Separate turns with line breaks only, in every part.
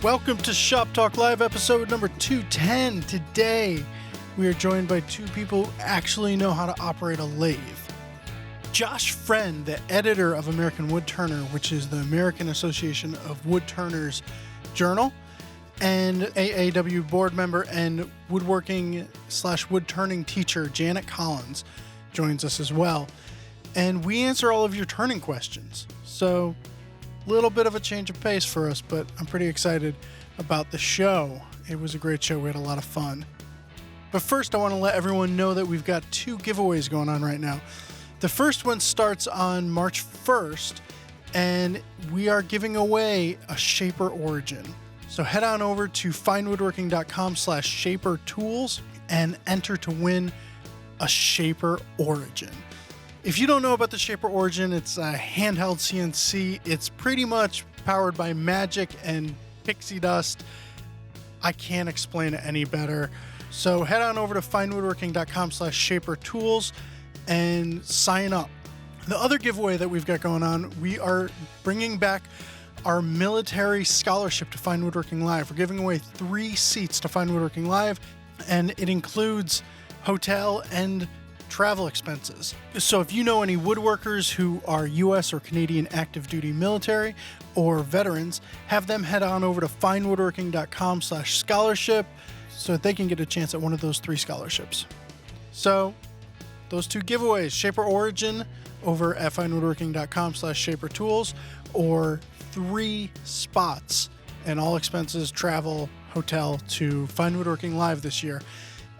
Welcome to Shop Talk Live episode number 210. Today, we are joined by two people who actually know how to operate a lathe. Josh Friend, the editor of American Woodturner, which is the American Association of Woodturners journal, and AAW board member and woodworking/woodturning teacher Janet Collins joins us as well. And we answer all of your turning questions. So, little bit of a change of pace for us, but I'm pretty excited about the show. It was a great show. We had a lot of fun. But first, I want to let everyone know that we've got two giveaways going on right now. The first one starts on March 1st, and we are giving away a Shaper Origin. So head on over to findwoodworking.com/shapertools and enter to win a Shaper Origin. If you don't know about the Shaper Origin, it's a handheld CNC. It's pretty much powered by magic and pixie dust. I can't explain it any better. So head on over to findwoodworking.com/shapertools and sign up. The other giveaway that we've got going on, we are bringing back our military scholarship to Find Woodworking Live. We're giving away 3 seats to Find Woodworking Live, and it includes hotel and travel expenses. So if you know any woodworkers who are U.S. or Canadian active duty military or veterans, have them head on over to findwoodworking.com/scholarship so that they can get a chance at one of those 3 scholarships. So those 2 giveaways, Shaper Origin over at findwoodworking.com/shapertools, or 3 spots and all expenses, travel, hotel to Find Woodworking Live this year.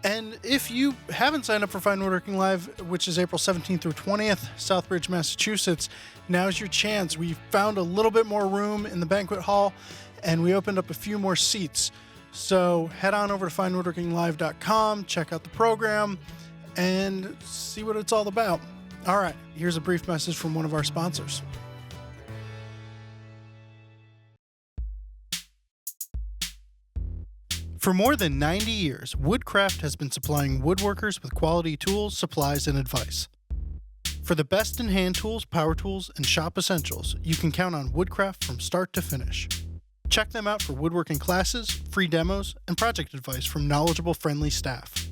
And if you haven't signed up for Find Woodworking Live, which is April 17th through 20th, Southbridge, Massachusetts, now's your chance. We found a little bit more room in the banquet hall, and we opened up a few more seats. So head on over to findwoodworkinglive.com, check out the program, and see what it's all about. All right, here's a brief message from one of our sponsors. For more than 90 years, Woodcraft has been supplying woodworkers with quality tools, supplies, and advice. For the best in hand tools, power tools, and shop essentials, you can count on Woodcraft from start to finish. Check them out for woodworking classes, free demos, and project advice from knowledgeable, friendly staff.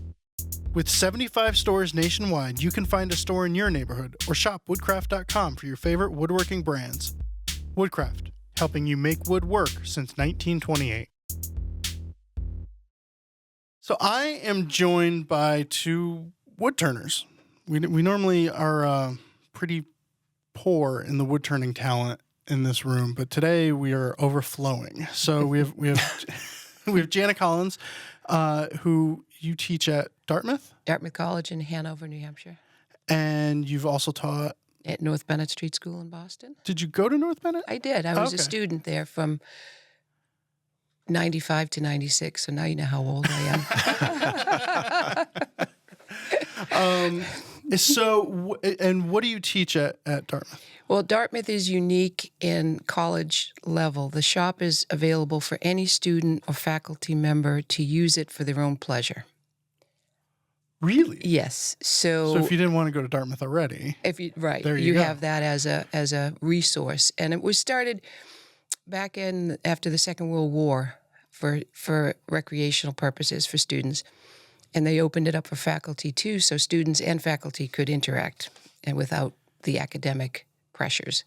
With 75 stores nationwide, you can find a store in your neighborhood or shop woodcraft.com for your favorite woodworking brands. Woodcraft, helping you make wood work since 1928. So I am joined by 2 woodturners. We normally are pretty poor in the woodturning talent in this room, but today we are overflowing. So we have we have Janet Collins, who you teach at Dartmouth
College in Hanover, New Hampshire,
and you've also taught
at North Bennett Street School in Boston.
Did you go to North Bennett?
I did. I was a student there from 95 to 96, so now you know how old I am.
And what do you teach at Dartmouth?
Well, Dartmouth is unique in college level. The shop is available for any student or faculty member to use it for their own pleasure.
Really?
Yes. So
if you didn't want to go to Dartmouth already,
there you have that as a resource, and it was started back in after the Second World War for recreational purposes for students. And they opened it up for faculty too, so students and faculty could interact and without the academic pressures.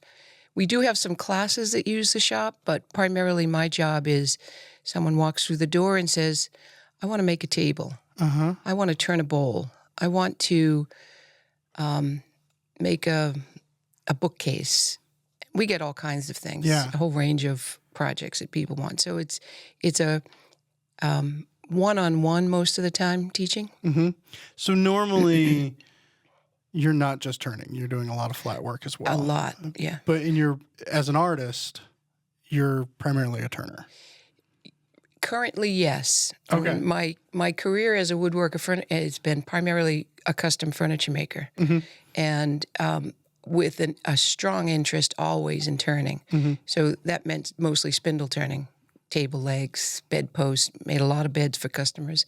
We do have some classes that use the shop, but primarily my job is someone walks through the door and says, I want to make a table. I want to turn a bowl. I want to make a bookcase. We get all kinds of things, a whole range of projects that people want. So it's a one-on-one most of the time teaching.
Mm-hmm. So normally you're not just turning; you're doing a lot of flat work as well.
A lot, yeah.
But as an artist, you're primarily a turner.
Currently, yes.
Okay.
I mean, my career as a woodworker has been primarily a custom furniture maker, and with a strong interest always in turning. So that meant mostly spindle turning, table legs, bedposts, made a lot of beds for customers.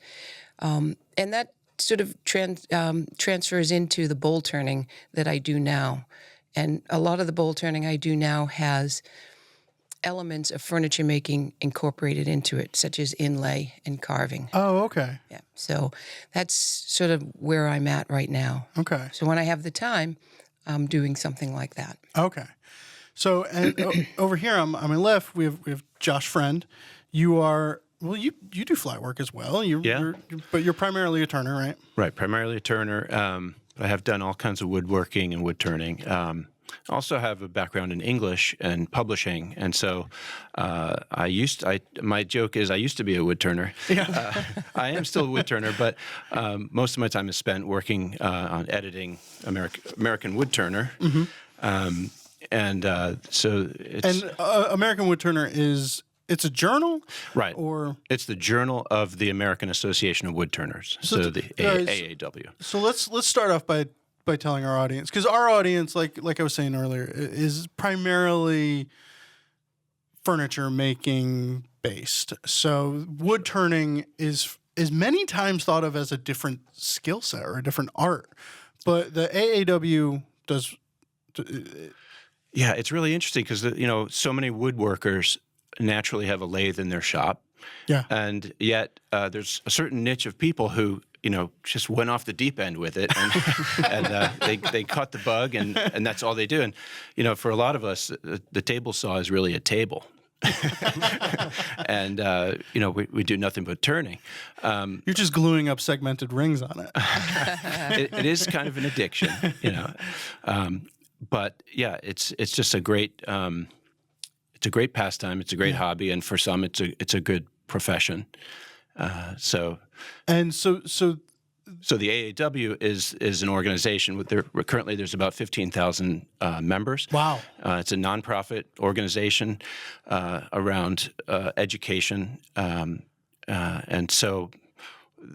And that sort of transfers into the bowl turning that I do now. And a lot of the bowl turning I do now has elements of furniture making incorporated into it, such as inlay and carving.
Oh, okay.
Yeah. So that's sort of where I'm at right now.
Okay.
So when I have the time, I'm doing something like that.
Okay. So, and over here on my left, we have Josh Friend. You are, well, you do fly work as well. But you're primarily a turner, right?
Right, primarily a turner. I have done all kinds of woodworking and wood turning. I also have a background in English and publishing, and so my joke is I used to be a wood turner.
Yeah.
I am still a wood turner, but most of my time is spent working on editing American Wood Turner. Mm-hmm. So it's...
And American Wood Turner it's a journal?
Right.
Or
it's the Journal of the American Association of Wood Turners, so the AAW.
So let's start off by telling our audience, because our audience, like I was saying earlier, is primarily furniture making based. So wood turning is many times thought of as a different skill set or a different art, but the AAW does.
Yeah, it's really interesting because so many woodworkers naturally have a lathe in their shop.
Yeah.
And yet there's a certain niche of people who, just went off the deep end with it and they caught the bug and that's all they do. And, for a lot of us, the table saw is really a table. And, we do nothing but turning.
You're just gluing up segmented rings on it.
It is kind of an addiction, but yeah, it's just a great, it's a great pastime. It's a great hobby. And for some, it's a good profession. So the AAW is an organization currently there's about 15,000 members.
Wow.
It's a nonprofit organization around education. And so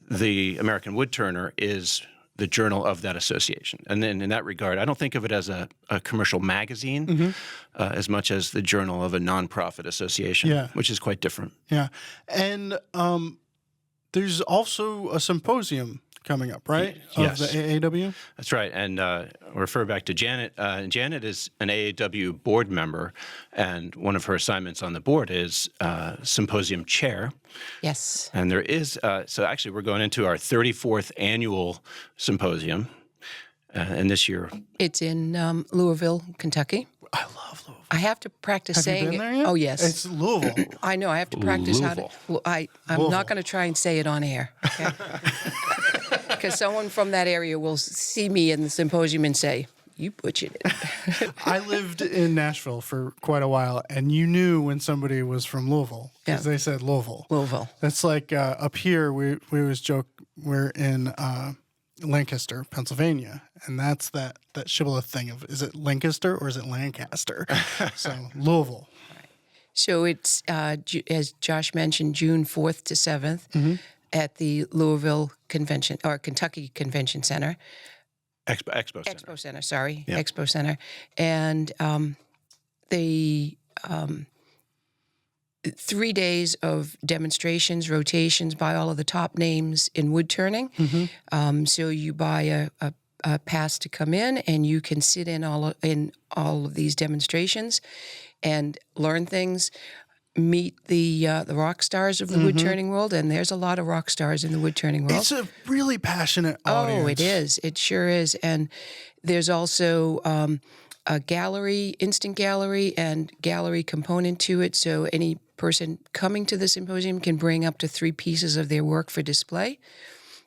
the American Wood Turner is the journal of that association. And then in that regard, I don't think of it as a commercial magazine as much as the journal of a nonprofit association, which is quite different.
Yeah. And there's also a symposium coming up, right?
Yes.
Of the AAW?
That's right. And I'll refer back to Janet. Janet is an AAW board member, and one of her assignments on the board is symposium chair.
Yes.
And there is, so actually we're going into our 34th annual symposium, and this year.
It's in Louisville, Kentucky.
I love Louisville.
I have to practice
Have
saying
you been
it.
there yet?
Oh, yes.
It's Louisville.
I know. I have to practice how to.
Louisville.
I'm
Louisville.
not going to try and say it on air, okay? Because someone from that area will see me in the symposium and say, "You butchered it."
I lived in Nashville for quite a while, and you knew when somebody was from Louisville because they said Louisville.
Louisville.
That's like up here. We always joke we're in Lancaster, Pennsylvania, and that's that shibboleth thing of is it Lancaster or is it Lancaster? So Louisville.
So it's as Josh mentioned, June 4th to 7th at the Louisville Convention or Kentucky Convention Center.
Expo Center.
Expo Center, sorry.
Yeah.
Expo Center. And 3 days of demonstrations, rotations by all of the top names in wood turning. So you buy a pass to come in, and you can sit in all of these demonstrations and learn things. Meet the rock stars of the wood turning world, and there's a lot of rock stars in the wood turning world.
It's a really passionate audience.
Oh, it is. It sure is. And there's also a gallery, instant gallery, and gallery component to it. So any person coming to the symposium can bring up to 3 pieces of their work for display.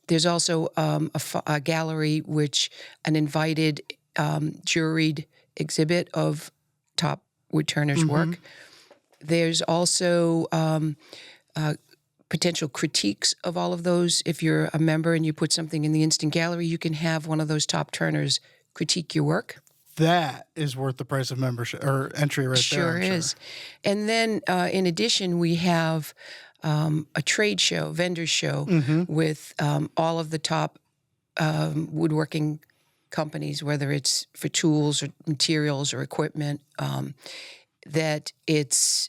There's also a gallery, which an invited juried exhibit of top wood turners' work. There's also potential critiques of all of those. If you're a member and you put something in the instant gallery, you can have one of those top turners critique your work.
That is worth the price of membership or entry right there.
Sure is. And then in addition, we have a trade show, vendor show with all of the top woodworking companies, whether it's for tools or materials or equipment, that it's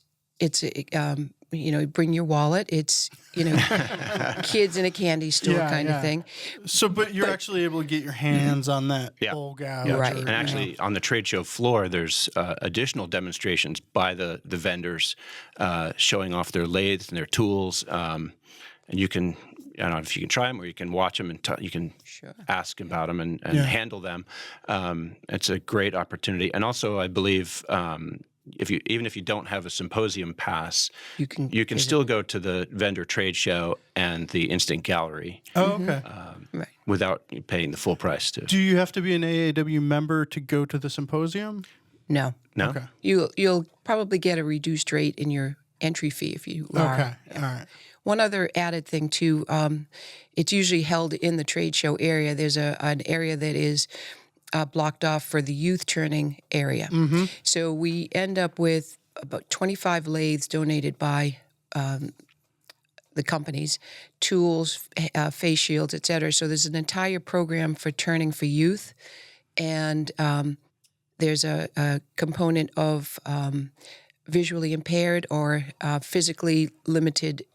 bring your wallet. It's, kids in a candy store kind of thing.
So, but you're actually able to get your hands on that pole gouge.
Right.
And actually, on the trade show floor, there's additional demonstrations by the vendors showing off their lathes and their tools. And you can, I don't know if you can try them or you can watch them and you can ask about them and handle them. It's a great opportunity. And also, I believe even if you don't have a symposium pass, you can still go to the vendor trade show and the instant gallery.
Oh, okay.
Right.
Without paying the full price too.
Do you have to be an AAW member to go to the symposium?
No.
Okay.
You'll probably get a reduced rate in your entry fee if you are.
Okay. All right.
One other added thing too, it's usually held in the trade show area. There's an area that is blocked off for the youth turning area.
Mm-hmm.
So we end up with about 25 lathes donated by the companies, tools, face shields, et cetera. So there's an entire program for turning for youth. And there's a component of visually impaired or physically limited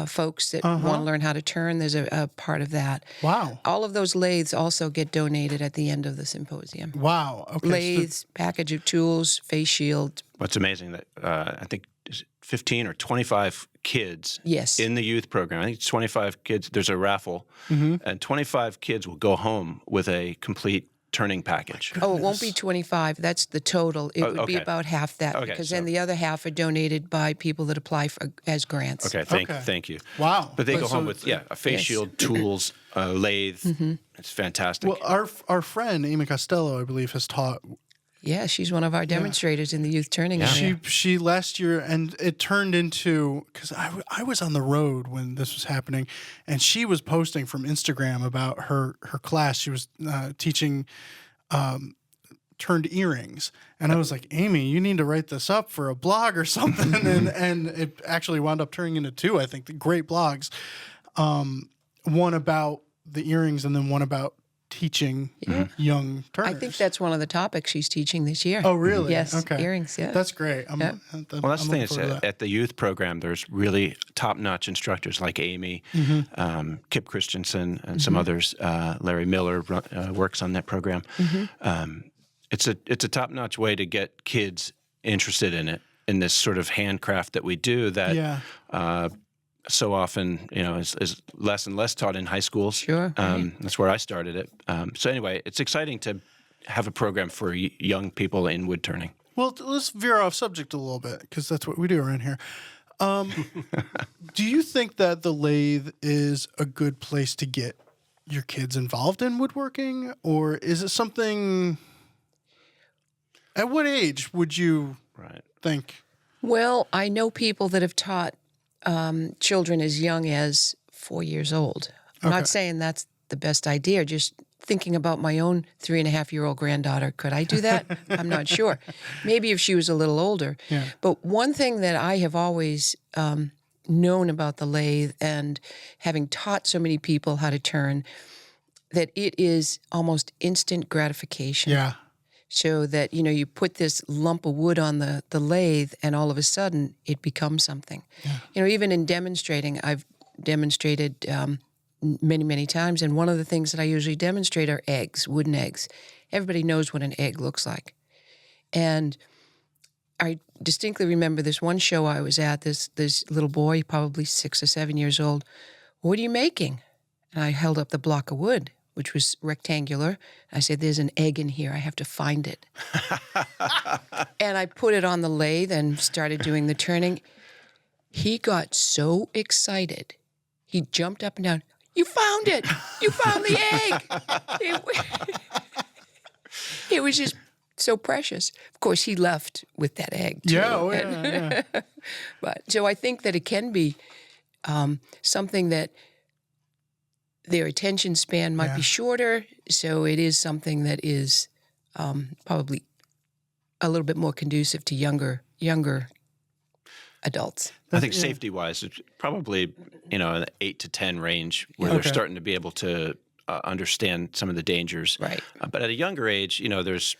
folks that want to learn how to turn. There's a part of that.
Wow.
All of those lathes also get donated at the end of the symposium.
Wow. Okay.
Lathes, package of tools, face shield.
What's amazing that I think is it 15 or 25 kids
Yes.
in the youth program. I think it's 25 kids. There's a raffle, and 25 kids will go home with a complete turning package.
Oh, it won't be 25. That's the total. It would be about half that because then the other half are donated by people that apply as grants.
Okay, thank you.
Wow.
But they go home with a face shield, tools, a lathe. It's fantastic.
Well, our friend Amy Costello, I believe, has taught.
Yeah, she's one of our demonstrators in the youth turning area.
She last year, and it turned into, because I was on the road when this was happening, and she was posting from Instagram about her class. She was teaching turned earrings, and I was like, Amy, you need to write this up for a blog or something. and it actually wound up turning into two, I think, great blogs. One about the earrings, and then one about teaching young turners.
I think that's one of the topics she's teaching this year.
Oh, really?
Yes,
Okay.
earrings, yeah.
That's great.
Well, that's the thing is at the youth program, there's really top-notch instructors like Amy, Kip Christensen, and some others. Larry Miller works on that program. It's a top-notch way to get kids interested in this sort of handcraft that we do that so often, is less and less taught in high schools.
Sure.
That's where I started it. So anyway, it's exciting to have a program for young people in wood turning.
Well, let's veer off subject a little bit because that's what we do around here. Do you think that the lathe is a good place to get your kids involved in woodworking, or is it something? At what age would you think?
Well, I know people that have taught children as young as 4 years old. I'm not saying that's the best idea, just thinking about my own 3.5-year-old granddaughter. Could I do that? I'm not sure. Maybe if she was a little older.
Yeah.
But one thing that I have always known about the lathe, and having taught so many people how to turn, that it is almost instant gratification.
Yeah.
So that, you put this lump of wood on the lathe and all of a sudden it becomes something. Yeah. Even in demonstrating, I've demonstrated many, many times, and one of the things that I usually demonstrate are eggs, wooden eggs. Everybody knows what an egg looks like. And I distinctly remember this one show I was at, this little boy, probably 6 or 7 years old, "What are you making?" And I held up the block of wood, which was rectangular. I said, "There's an egg in here. I have to find it." And I put it on the lathe and started doing the turning. He got so excited. He jumped up and down. "You found it! You found the egg!" It was just so precious. Of course, he left with that egg, too.
Yeah.
But so I think that it can be something that their attention span might be shorter, so it is something that is probably a little bit more conducive to younger adults.
I think safety-wise, it's probably in the 8 to 10 range where they're starting to be able to understand some of the dangers.
Right.
But at a younger age, there's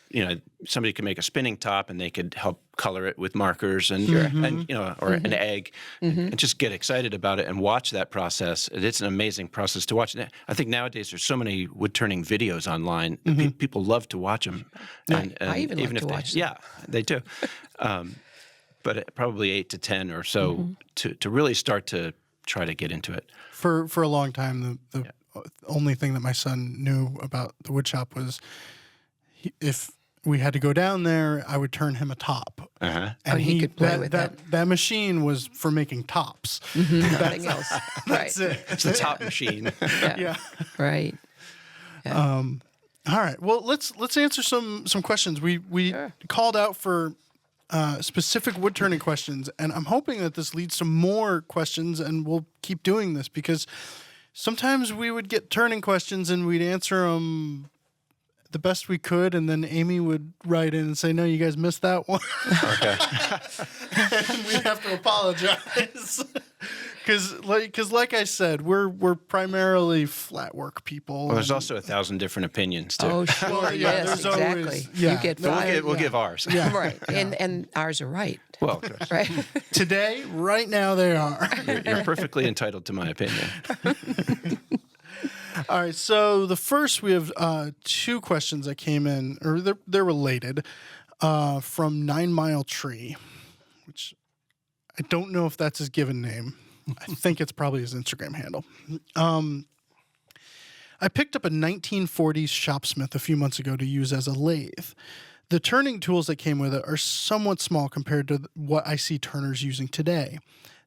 somebody could make a spinning top and they could help color it with markers and or an egg, and just get excited about it and watch that process. It's an amazing process to watch. I think nowadays there's so many wood turning videos online. People love to watch them. And
I even like to watch them.
Yeah, they do. But probably 8 to 10 or so to really start to try to get into it.
For a long time, the only thing that my son knew about the wood shop was if we had to go down there, I would turn him a top.
Uh-huh.
And he could play with that.
That machine was for making tops.
Nothing else.
That's
Right.
it.
It's the top machine.
Yeah.
Right.
All right. Well, let's answer some questions. We called out for specific wood turning questions, and I'm hoping that this leads to more questions, and we'll keep doing this because sometimes we would get turning questions and we'd answer them the best we could, and then Amy would write in and say, "No, you guys missed that one."
Okay.
And we'd have to apologize. Because like I said, we're primarily flat work people.
Well, there's also 1,000 different opinions too.
Oh, sure.
Well, yeah,
Yes,
there's
exactly.
always- yeah.
You get
No,
fired.
We'll give ours.
Yeah.
Right. And ours are right.
Well, of course.
Right.
Today, right now, they are.
You're perfectly entitled to my opinion.
All right, so the first we have 2 questions that came in, or they're related, from 9 Mile Tree, which I don't know if that's his given name. I think it's probably his Instagram handle. I picked up a 1940s Shopsmith a few months ago to use as a lathe. The turning tools that came with it are somewhat small compared to what I see turners using today.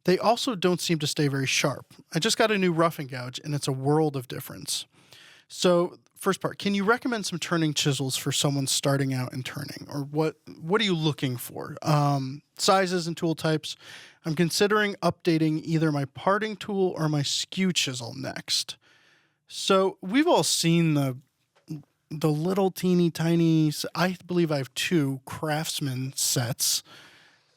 They also don't seem to stay very sharp. I just got a new roughing gouge, and it's a world of difference. So, first part, can you recommend some turning chisels for someone starting out in turning? Or what are you looking for? Sizes and tool types. I'm considering updating either my parting tool or my skew chisel next. So, we've all seen the little teeny tiny, I believe I have 2 Craftsman sets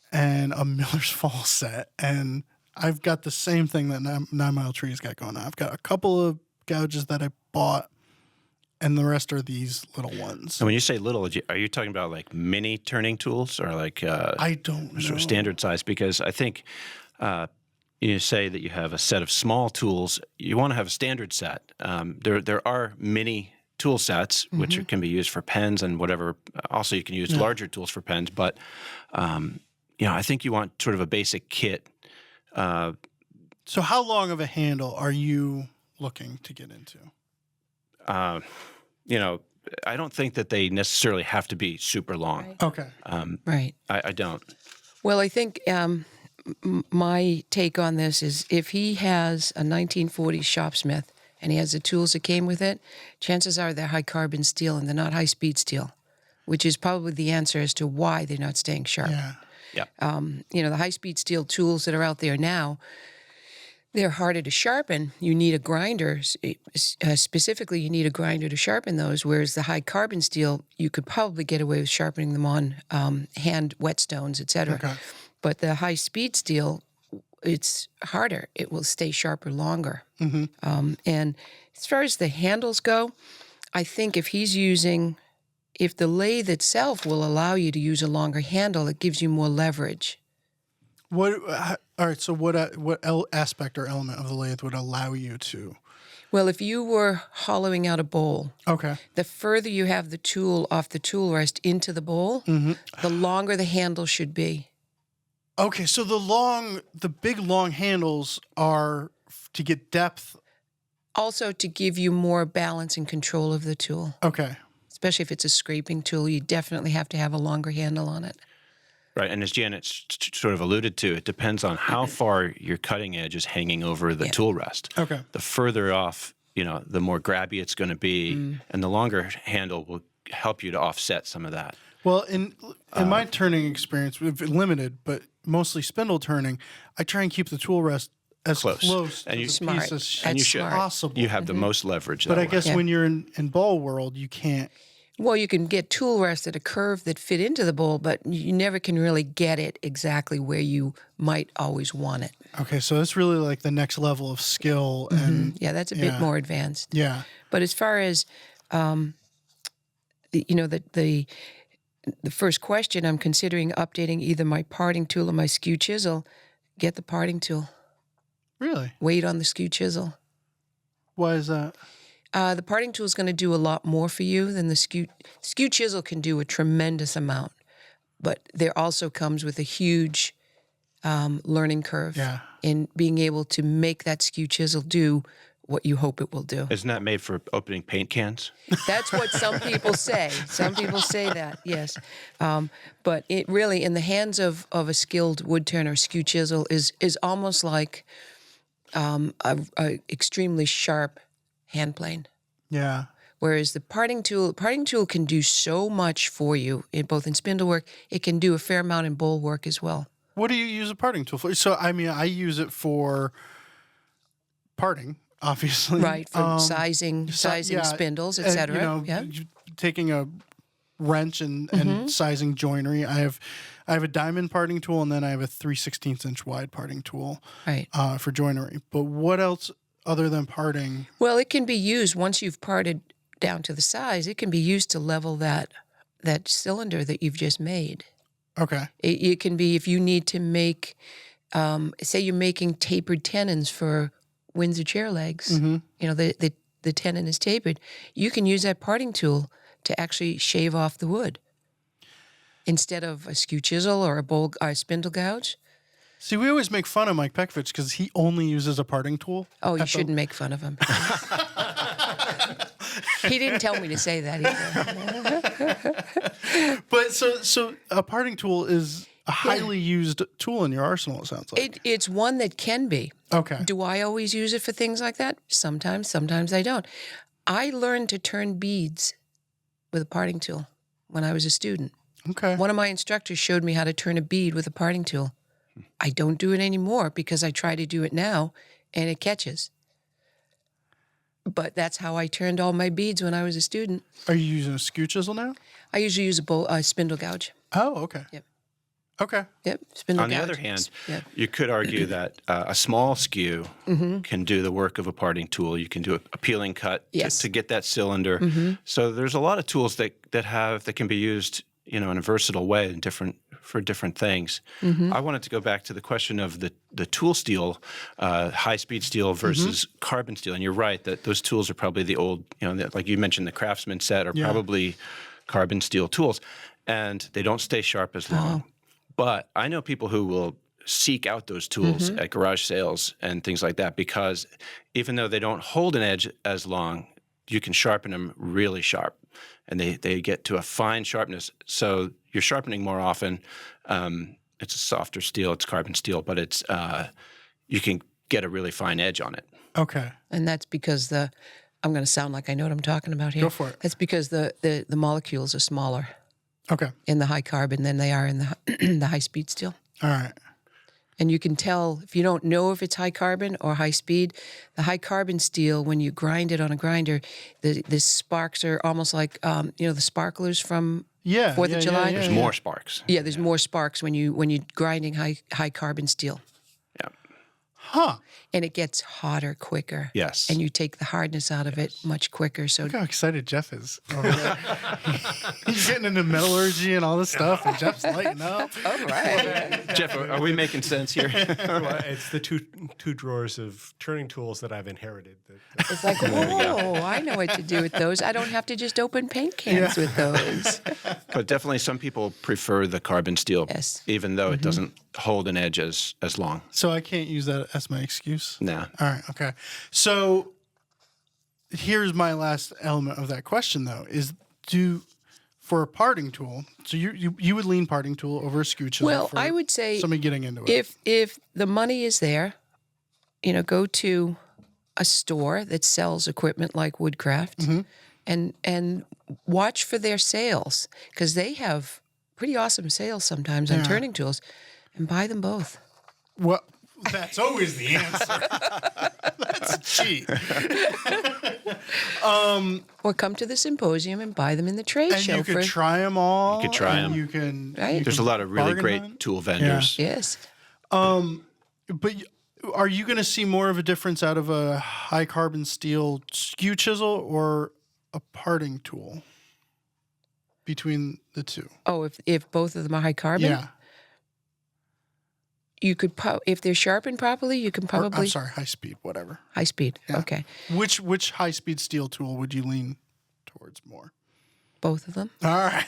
and a Miller's Fall set, and I've got the same thing that 9 Mile Tree's got going on. I've got a couple of gouges that I bought, and the rest are these little ones.
So when you say little, are you talking about like mini turning tools or like
I don't know.
sort of standard size? Because I think you say that you have a set of small tools. You want to have a standard set. There are mini tool sets, which can be used for pens and whatever. Also, you can use larger tools for pens, but I think you want sort of a basic kit.
So how long of a handle are you looking to get into?
I don't think that they necessarily have to be super long.
Right.
Okay.
Right.
I don't.
Well, I think my take on this is if he has a 1940s Shopsmith and he has the tools that came with it, chances are they're high carbon steel and they're not high speed steel, which is probably the answer as to why they're not staying sharp.
Yeah.
Yeah.
The high speed steel tools that are out there now, they're harder to sharpen. You need a grinder. Specifically, you need a grinder to sharpen those, whereas the high carbon steel, you could probably get away with sharpening them on hand whetstones, et cetera.
Okay.
But the high speed steel, it's harder. It will stay sharper longer. And as far as the handles go, I think if the lathe itself will allow you to use a longer handle, it gives you more leverage.
All right. So what aspect or element of the lathe would allow you to?
Well, if you were hollowing out a bowl,
Okay.
the further you have the tool off the tool rest into the bowl, the longer the handle should be.
Okay. So the big long handles are to get depth.
Also to give you more balance and control of the tool.
Okay.
Especially if it's a scraping tool, you definitely have to have a longer handle on it.
Right, and as Janet sort of alluded to, it depends on how far your cutting edge is hanging over the tool rest.
Okay.
The further off, the more grabby it's going to be, and the longer handle will help you to offset some of that.
Well, in my turning experience, limited, but mostly spindle turning, I try and keep the tool rest as close
And
to
you-
the
Smart.
piece as
That's smart.
possible.
You have the most leverage that
But I
way.
guess when you're in ball world, you can't
Well, you can get tool rests that are curved that fit into the bowl, but you never can really get it exactly where you might always want it.
Okay, so it's really like the next level of skill, and
Yeah, that's a bit more advanced.
yeah.
But as far as, the first question, I'm considering updating either my parting tool or my skew chisel. Get the parting tool.
Really?
Wait on the skew chisel.
Why is that?
The parting tool is going to do a lot more for you than the skew. Skew chisel can do a tremendous amount, but there also comes with a huge learning curve in being able to make that skew chisel do what you hope it will do.
Isn't that made for opening paint cans?
That's what some people say. Some people say that, yes. But it really, in the hands of a skilled wood turner, skew chisel is almost like a extremely sharp hand plane.
Yeah.
Whereas the parting tool can do so much for you, both in spindle work. It can do a fair amount in bowl work as well.
What do you use a parting tool for? So, I mean, I use it for parting, obviously.
Right, for sizing spindles, etc.
Taking a wrench and sizing joinery. I have a diamond parting tool, and then I have a 3/16 inch wide parting tool for joinery. But what else other than parting?
Well, it can be used once you've parted down to the size. It can be used to level that cylinder that you've just made.
Okay.
It can be if you need to make, say you're making tapered tenons for Windsor chair legs. You know, the tenon is tapered. You can use that parting tool to actually shave off the wood instead of a skew chisel or a spindle gouge.
See, we always make fun of Mike Pekovich because he only uses a parting tool.
Oh, you shouldn't make fun of him. He didn't tell me to say that either.
But so a parting tool is a highly used tool in your arsenal, it sounds like.
It's one that can be.
Okay.
Do I always use it for things like that? Sometimes I don't. I learned to turn beads with a parting tool when I was a student.
Okay.
One of my instructors showed me how to turn a bead with a parting tool. I don't do it anymore because I try to do it now and it catches. But that's how I turned all my beads when I was a student.
Are you using a skew chisel now?
I usually use a spindle gouge.
Oh, okay.
Yep.
Okay.
Yep, spindle
On the
gouge.
other hand,
Yep.
you could argue that a small skew can do the work of a parting tool. You can do a peeling cut to get that cylinder. So there's a lot of tools that can be used, in a versatile way and for different things. I wanted to go back to the question of the tool steel, high-speed steel versus carbon steel. And you're right that those tools are probably the old, like you mentioned, the Craftsman set are probably carbon steel tools, and they don't stay sharp as long. But I know people who will seek out those tools at garage sales and things like that because even though they don't hold an edge as long, you can sharpen them really sharp. And they get to a fine sharpness. So you're sharpening more often. It's a softer steel. It's carbon steel, but it's you can get a really fine edge on it.
Okay.
And that's because I'm going to sound like I know what I'm talking about here.
Go for it.
That's because the molecules are smaller in the high carbon than they are in the high speed steel.
All right.
And you can tell, if you don't know if it's high carbon or high speed, the high carbon steel, when you grind it on a grinder, the sparks are almost like, the sparklers from 4th of July.
There's more sparks.
Yeah, there's more sparks when you're grinding high carbon steel.
Yeah.
Huh.
And it gets hotter quicker.
Yes.
And you take the hardness out of it much quicker. So
Look how excited Jeff is over there. He's getting into metallurgy and all this stuff, and Jeff's lighting up.
all right.
Jeff, are we making sense here?
Well, it's the two drawers of turning tools that I've inherited.
It's like, whoa, I know what to do with those. I don't have to just open paint cans with those.
But definitely some people prefer the carbon steel, even though it doesn't hold an edge as long.
So I can't use that as my excuse?
Nah.
All right, okay. So here's my last element of that question, though, is for a parting tool, so you would lean parting tool over a skew chisel.
Well,
for
I would say
somebody getting into it.
If the money is there, go to a store that sells equipment like Woodcraft and watch for their sales, because they have pretty awesome sales sometimes on turning tools, and buy them both.
Well, That's always the answer. That's a cheat.
Or come to the symposium and buy them in the trade
And
show.
you could try them all.
You could try
and
'em.
You can.
Right.
you
There's a
can
lot of really
bargain
great
on it.
tool vendors.
Yes.
But are you going to see more of a difference out of a high carbon steel skew chisel or a parting tool between the two?
Oh, if both of them are high carbon?
Yeah.
You could, if they're sharpened properly, you can
Or,
probably...
I'm sorry, high speed, whatever.
High speed,
Yeah.
okay.
Which high speed steel tool would you lean towards more?
Both of them.
All right.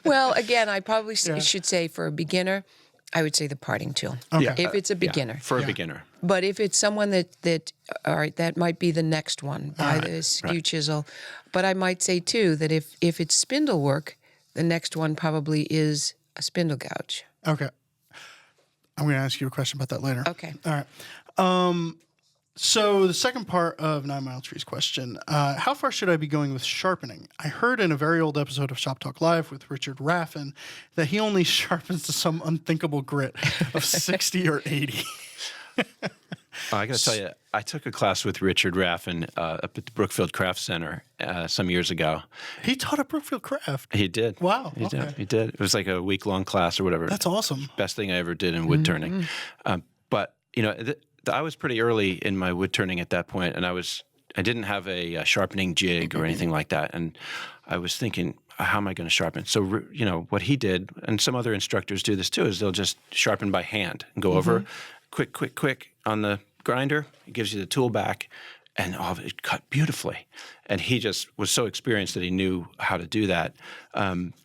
Well, again, I probably
Yeah.
should say for a beginner, I would say the parting tool.
Okay.
If it's a beginner.
For a
Yeah.
beginner.
But if it's someone that all right, that might be the next one, buy the skew chisel. But I might say too that if it's spindle work, the next one probably is a spindle gouge.
Okay. I'm going to ask you a question about that later.
Okay.
All right. So the second part of 9 Mile Tree's question, how far should I be going with sharpening? I heard in a very old episode of Shop Talk Live with Richard Raffin that he only sharpens to some unthinkable grit of 60 or 80.
I got to tell you, I took a class with Richard Raffin up at the Brookfield Craft Center some years ago.
He taught at Brookfield Craft.
He did.
Wow,
He
okay.
did. He did. It was like a week-long class or whatever.
That's awesome.
Best thing I ever did in wood turning. But, you know, I was pretty early in my wood turning at that point, and I didn't have a sharpening jig or anything like that. And I was thinking, how am I going to sharpen? So, you know, what he did, and some other instructors do this too, is they'll just sharpen by hand and go over quick on the grinder. It gives you the tool back, and it cut beautifully. And he just was so experienced that he knew how to do that.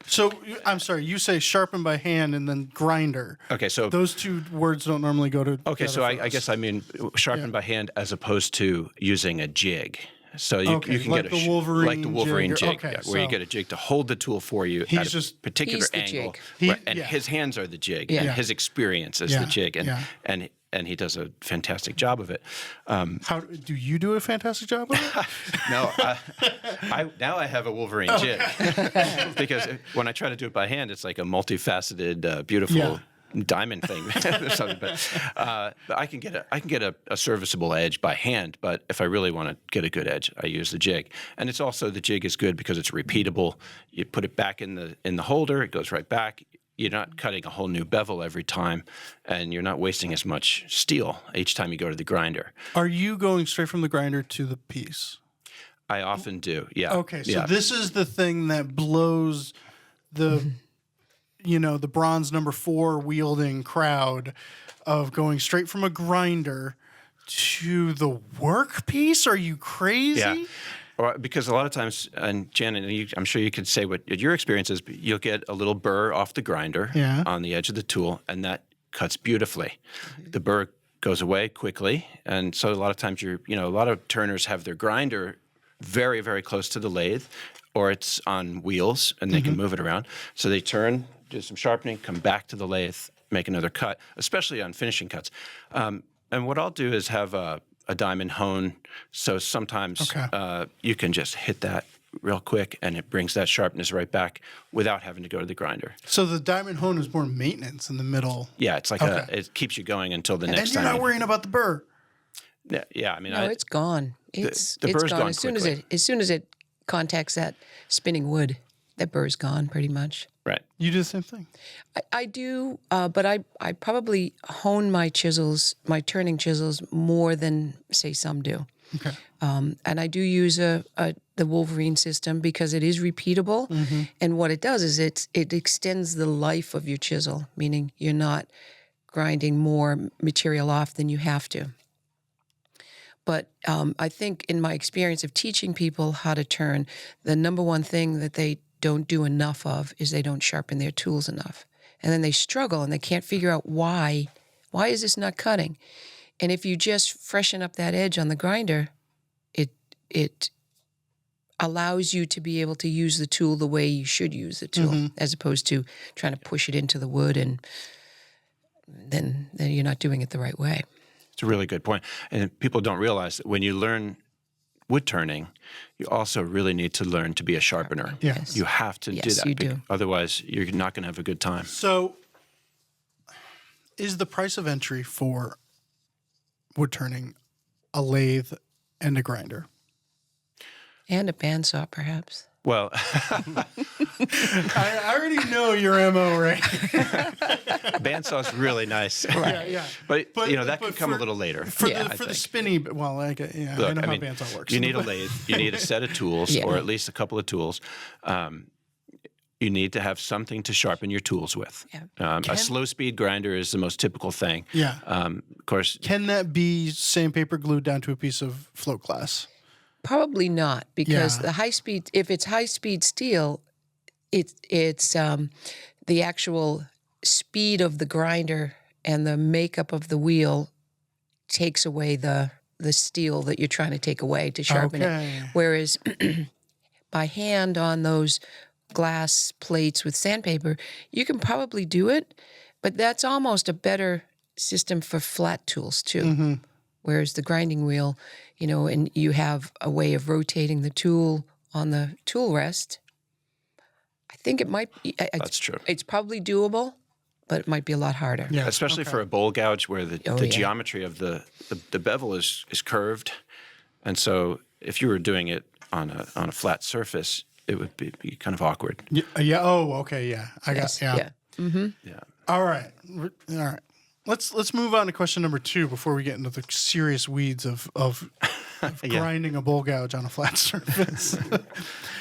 So I'm sorry, you say sharpen by hand and then grinder.
Okay, so
Those two words don't normally go to.
Okay, so I guess I mean sharpen by hand as opposed to using a jig. So you can
like
get
the Wolverine
like the Wolverine
jig.
jig,
Okay,
where you
so-
get a jig to hold the tool for you
He's
at a
just-
particular
He's the
angle,
jig.
and
Yeah.
his hands are the jig,
Yeah.
and his experience is
Yeah,
the jig,
yeah.
and he does a fantastic job of it.
How do you do a fantastic job of it?
No, now I have a Wolverine jig because when I try to do it by hand, it's like a multifaceted, beautiful.
Yeah.
Diamond thing or something, but I can get a serviceable edge by hand. But if I really want to get a good edge, I use the jig. And it's also the jig is good because it's repeatable. You put it back in the holder, it goes right back. You're not cutting a whole new bevel every time, and you're not wasting as much steel each time you go to the grinder.
Are you going straight from the grinder to the piece?
I often do, yeah.
Okay, so
yeah.
this is the thing that blows the, the bronze number 4 wielding crowd of going straight from a grinder to the workpiece. Are you crazy?
Yeah. Or, because a lot of times, and Janet, I'm sure you could say what your experience is, but you'll get a little burr off the grinder on the edge of the tool, and that cuts beautifully. The burr goes away quickly, and so a lot of times a lot of turners have their grinder very, very close to the lathe, or it's on wheels, and they can move it around. So they turn, do some sharpening, come back to the lathe, make another cut, especially on finishing cuts. And what I'll do is have a diamond hone, so sometimes you can just hit that real quick, and it brings that sharpness right back without having to go to the grinder.
So the diamond hone is more maintenance in the middle.
Yeah, it's like it keeps you going until the next
And you're
time.
not worrying about the burr.
Yeah, I mean,
No, it's gone. It's
burr's
gone
gone
as soon
quickly.
as it contacts that spinning wood. That burr's gone pretty much.
right.
You do the same thing.
I do, but I probably hone my chisels, my turning chisels, more than say some do.
Okay.
And I do use the Wolverine system because it is repeatable, and what it does is it extends the life of your chisel, meaning you're not grinding more material off than you have to. But I think in my experience of teaching people how to turn, the number one thing that they don't do enough of is they don't sharpen their tools enough. And then they struggle and they can't figure out why is this not cutting? And if you just freshen up that edge on the grinder, it allows you to be able to use the tool the way you should use the tool, as opposed to trying to push it into the wood and then you're not doing it the right way.
It's a really good point. And people don't realize that when you learn wood turning, you also really need to learn to be a sharpener.
Yes.
You have to do
Yes,
that.
you do.
Otherwise, you're not going to have a good time.
So is the price of entry for wood turning a lathe and a grinder?
And a bandsaw, perhaps.
Well,
I already know your MO, right?
bandsaw's really nice.
Yeah.
But that could come a little later.
For
Yeah,
the spinny, well, I know
Look,
how bandsaw works.
You need a lathe. You need a set of tools,
Yeah.
or at least a couple of tools. You need to have something to sharpen your tools with.
Yeah.
A slow-speed grinder is the most typical thing.
Yeah.
Of course,
Can that be sandpaper glued down to a piece of float glass?
Probably not, because
Yeah.
the high speed. If it's high speed steel, it's the actual speed of the grinder and the makeup of the wheel takes away the steel that you're trying to take away to sharpen
Okay.
it. Whereas by hand on those glass plates with sandpaper, you can probably do it, but that's almost a better system for flat tools too.
Mm-hmm.
Whereas the grinding wheel, and you have a way of rotating the tool on the tool rest. I think it might be.
that's true.
It's probably doable, but it might be a lot harder.
Yeah.
Especially for a bowl gouge where the
yeah.
geometry of the bevel is curved. And so if you were doing it on a flat surface, it would be kind of awkward.
Yeah. Oh, okay. Yeah. I
Yes,
got. Yeah.
Mm-hmm.
Yeah.
All right. Let's move on to question number 2 before we get into the serious weeds of
Yeah.
grinding a bowl gouge on a flat surface.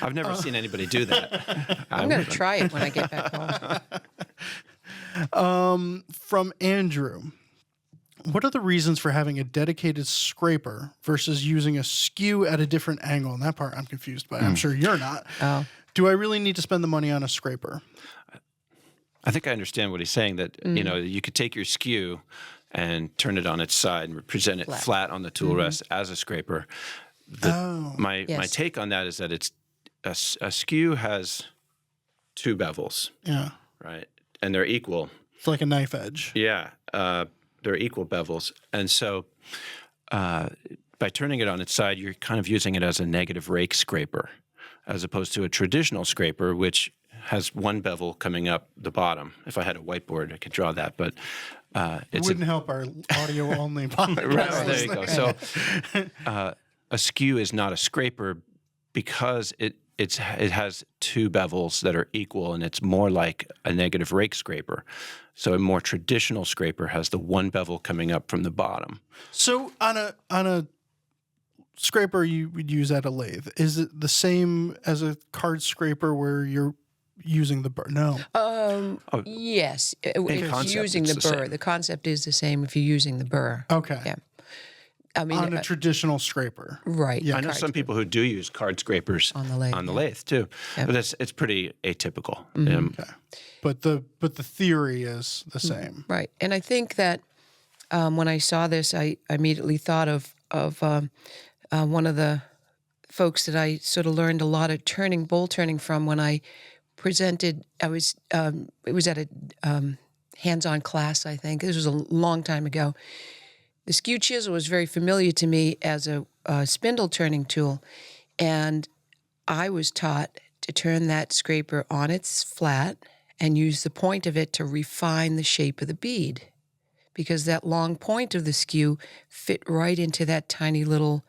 I've never seen anybody do that.
I'm going to try it when I get back home.
From Andrew, what are the reasons for having a dedicated scraper versus using a skew at a different angle? And that part I'm confused by. I'm sure you're not.
Oh.
Do I really need to spend the money on a scraper?
I think I understand what he's saying, that you could take your skew and turn it on its side and present it flat on the tool rest as a scraper. My take on that is that it's a skew has 2 bevels,
Yeah.
right? And they're equal.
It's like a knife edge.
Yeah, they're equal bevels. And so by turning it on its side, you're kind of using it as a negative rake scraper, as opposed to a traditional scraper, which has 1 bevel coming up the bottom. If I had a whiteboard, I could draw that, but
It wouldn't help our audio only podcast.
Right, there you go. So a skew is not a scraper because it has 2 bevels that are equal, and it's more like a negative rake scraper. So a more traditional scraper has the 1 bevel coming up from the bottom.
So on a scraper you would use at a lathe, is it the same as a card scraper where you're using the burr? No.
Yes, if
concept,
you're using
it's
the
the
burr.
same.
The concept is the same if you're using the burr.
Okay.
Yeah. I mean,
On a traditional scraper.
right.
Yeah.
I know some people who do use card scrapers
On the lathe, yeah.
lathe too,
Yeah.
but it's pretty atypical.
Okay. But the theory is the same.
Right, and I think that when I saw this, I immediately thought of one of the folks that I sort of learned a lot of bowl turning from when I presented. It was at a hands-on class, I think. This was a long time ago. The skew chisel was very familiar to me as a spindle turning tool, and I was taught to turn that scraper on its flat and use the point of it to refine the shape of the bead, because that long point of the skew fit right into that tiny little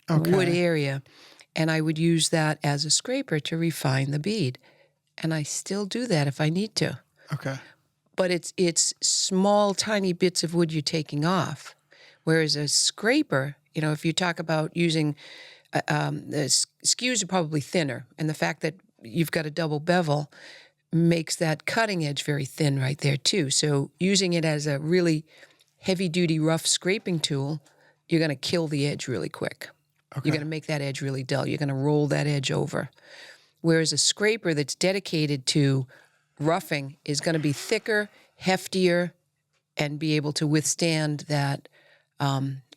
wood area, and I would use that as a scraper to refine the bead, and I still do that if I need to.
Okay.
But it's small, tiny bits of wood you're taking off. Whereas a scraper, if you talk about using, the skews are probably thinner. And the fact that you've got a double bevel makes that cutting edge very thin right there too. So using it as a really heavy-duty, rough scraping tool, you're going to kill the edge really quick.
Okay.
You're going to make that edge really dull. You're going to roll that edge over. Whereas a scraper that's dedicated to roughing is going to be thicker, heftier, and be able to withstand that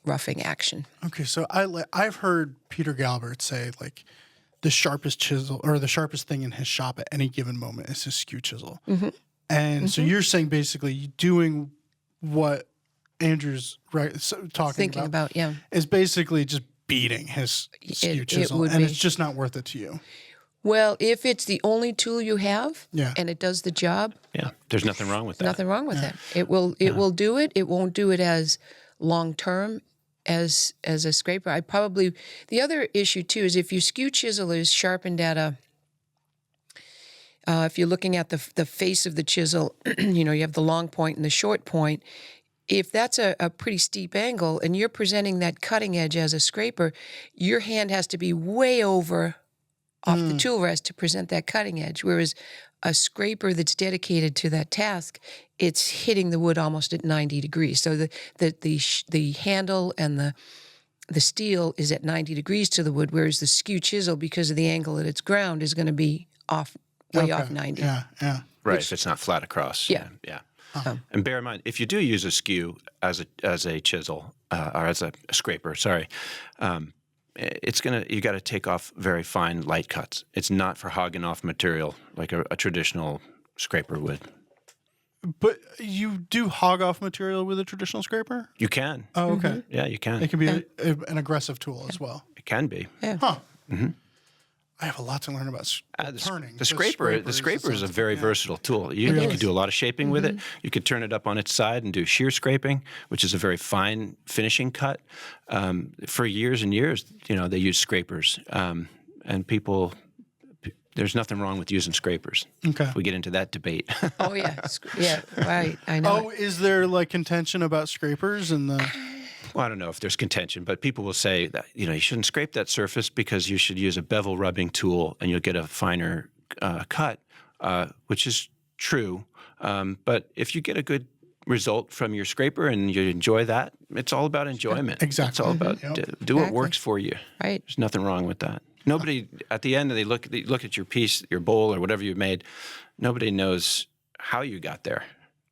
roughing action.
Okay, so I've heard Peter Galbert say like the sharpest chisel or the sharpest thing in his shop at any given moment is his skew chisel. Mm-hmm. And so you're saying basically doing what Andrew's
Thinking about, yeah.
is basically just beating his skew chisel,
would
and
be.
it's just not worth it to you.
Well, if it's the only tool you have
Yeah.
and it does the job,
Yeah, there's nothing wrong with that.
nothing wrong with it. It will do it. It won't do it as long term as a scraper. The other issue too is if your skew chisel is sharpened at a if you're looking at the face of the chisel, you have the long point and the short point. If that's a pretty steep angle and you're presenting that cutting edge as a scraper, your hand has to be way over off the tool rest to present that cutting edge. Whereas a scraper that's dedicated to that task, it's hitting the wood almost at 90 degrees. So the handle and the steel is at 90 degrees to the wood, whereas the skew chisel, because of the angle at its ground, is going to be way off 90.
Yeah, yeah.
Right, if it's not flat across.
Yeah.
Yeah. And bear in mind, if you do use a skew as a chisel or as a scraper, sorry, you got to take off very fine light cuts. It's not for hogging off material like a traditional scraper would.
But you do hog off material with a traditional scraper?
You can.
Oh, okay.
Yeah, you can.
It can be an aggressive tool as well.
It can be.
Yeah.
Huh. I have a lot to learn about turning.
The scraper is a very versatile tool. You could do a lot of shaping with it. You could turn it up on its side and do shear scraping, which is a very fine finishing cut. For years and years, they use scrapers, and people. There's nothing wrong with using scrapers.
Okay.
If we get into that debate.
Oh yeah, yeah, right. I know.
Oh, is there like contention about scrapers and the?
Well, I don't know if there's contention, but people will say that you shouldn't scrape that surface because you should use a bevel rubbing tool and you'll get a finer cut, which is true. But if you get a good result from your scraper and you enjoy that, it's all about enjoyment.
Exactly.
It's all about do what works for you.
Right.
There's nothing wrong with that. Nobody at the end they look at your piece, your bowl, or whatever you've made. Nobody knows how you got there.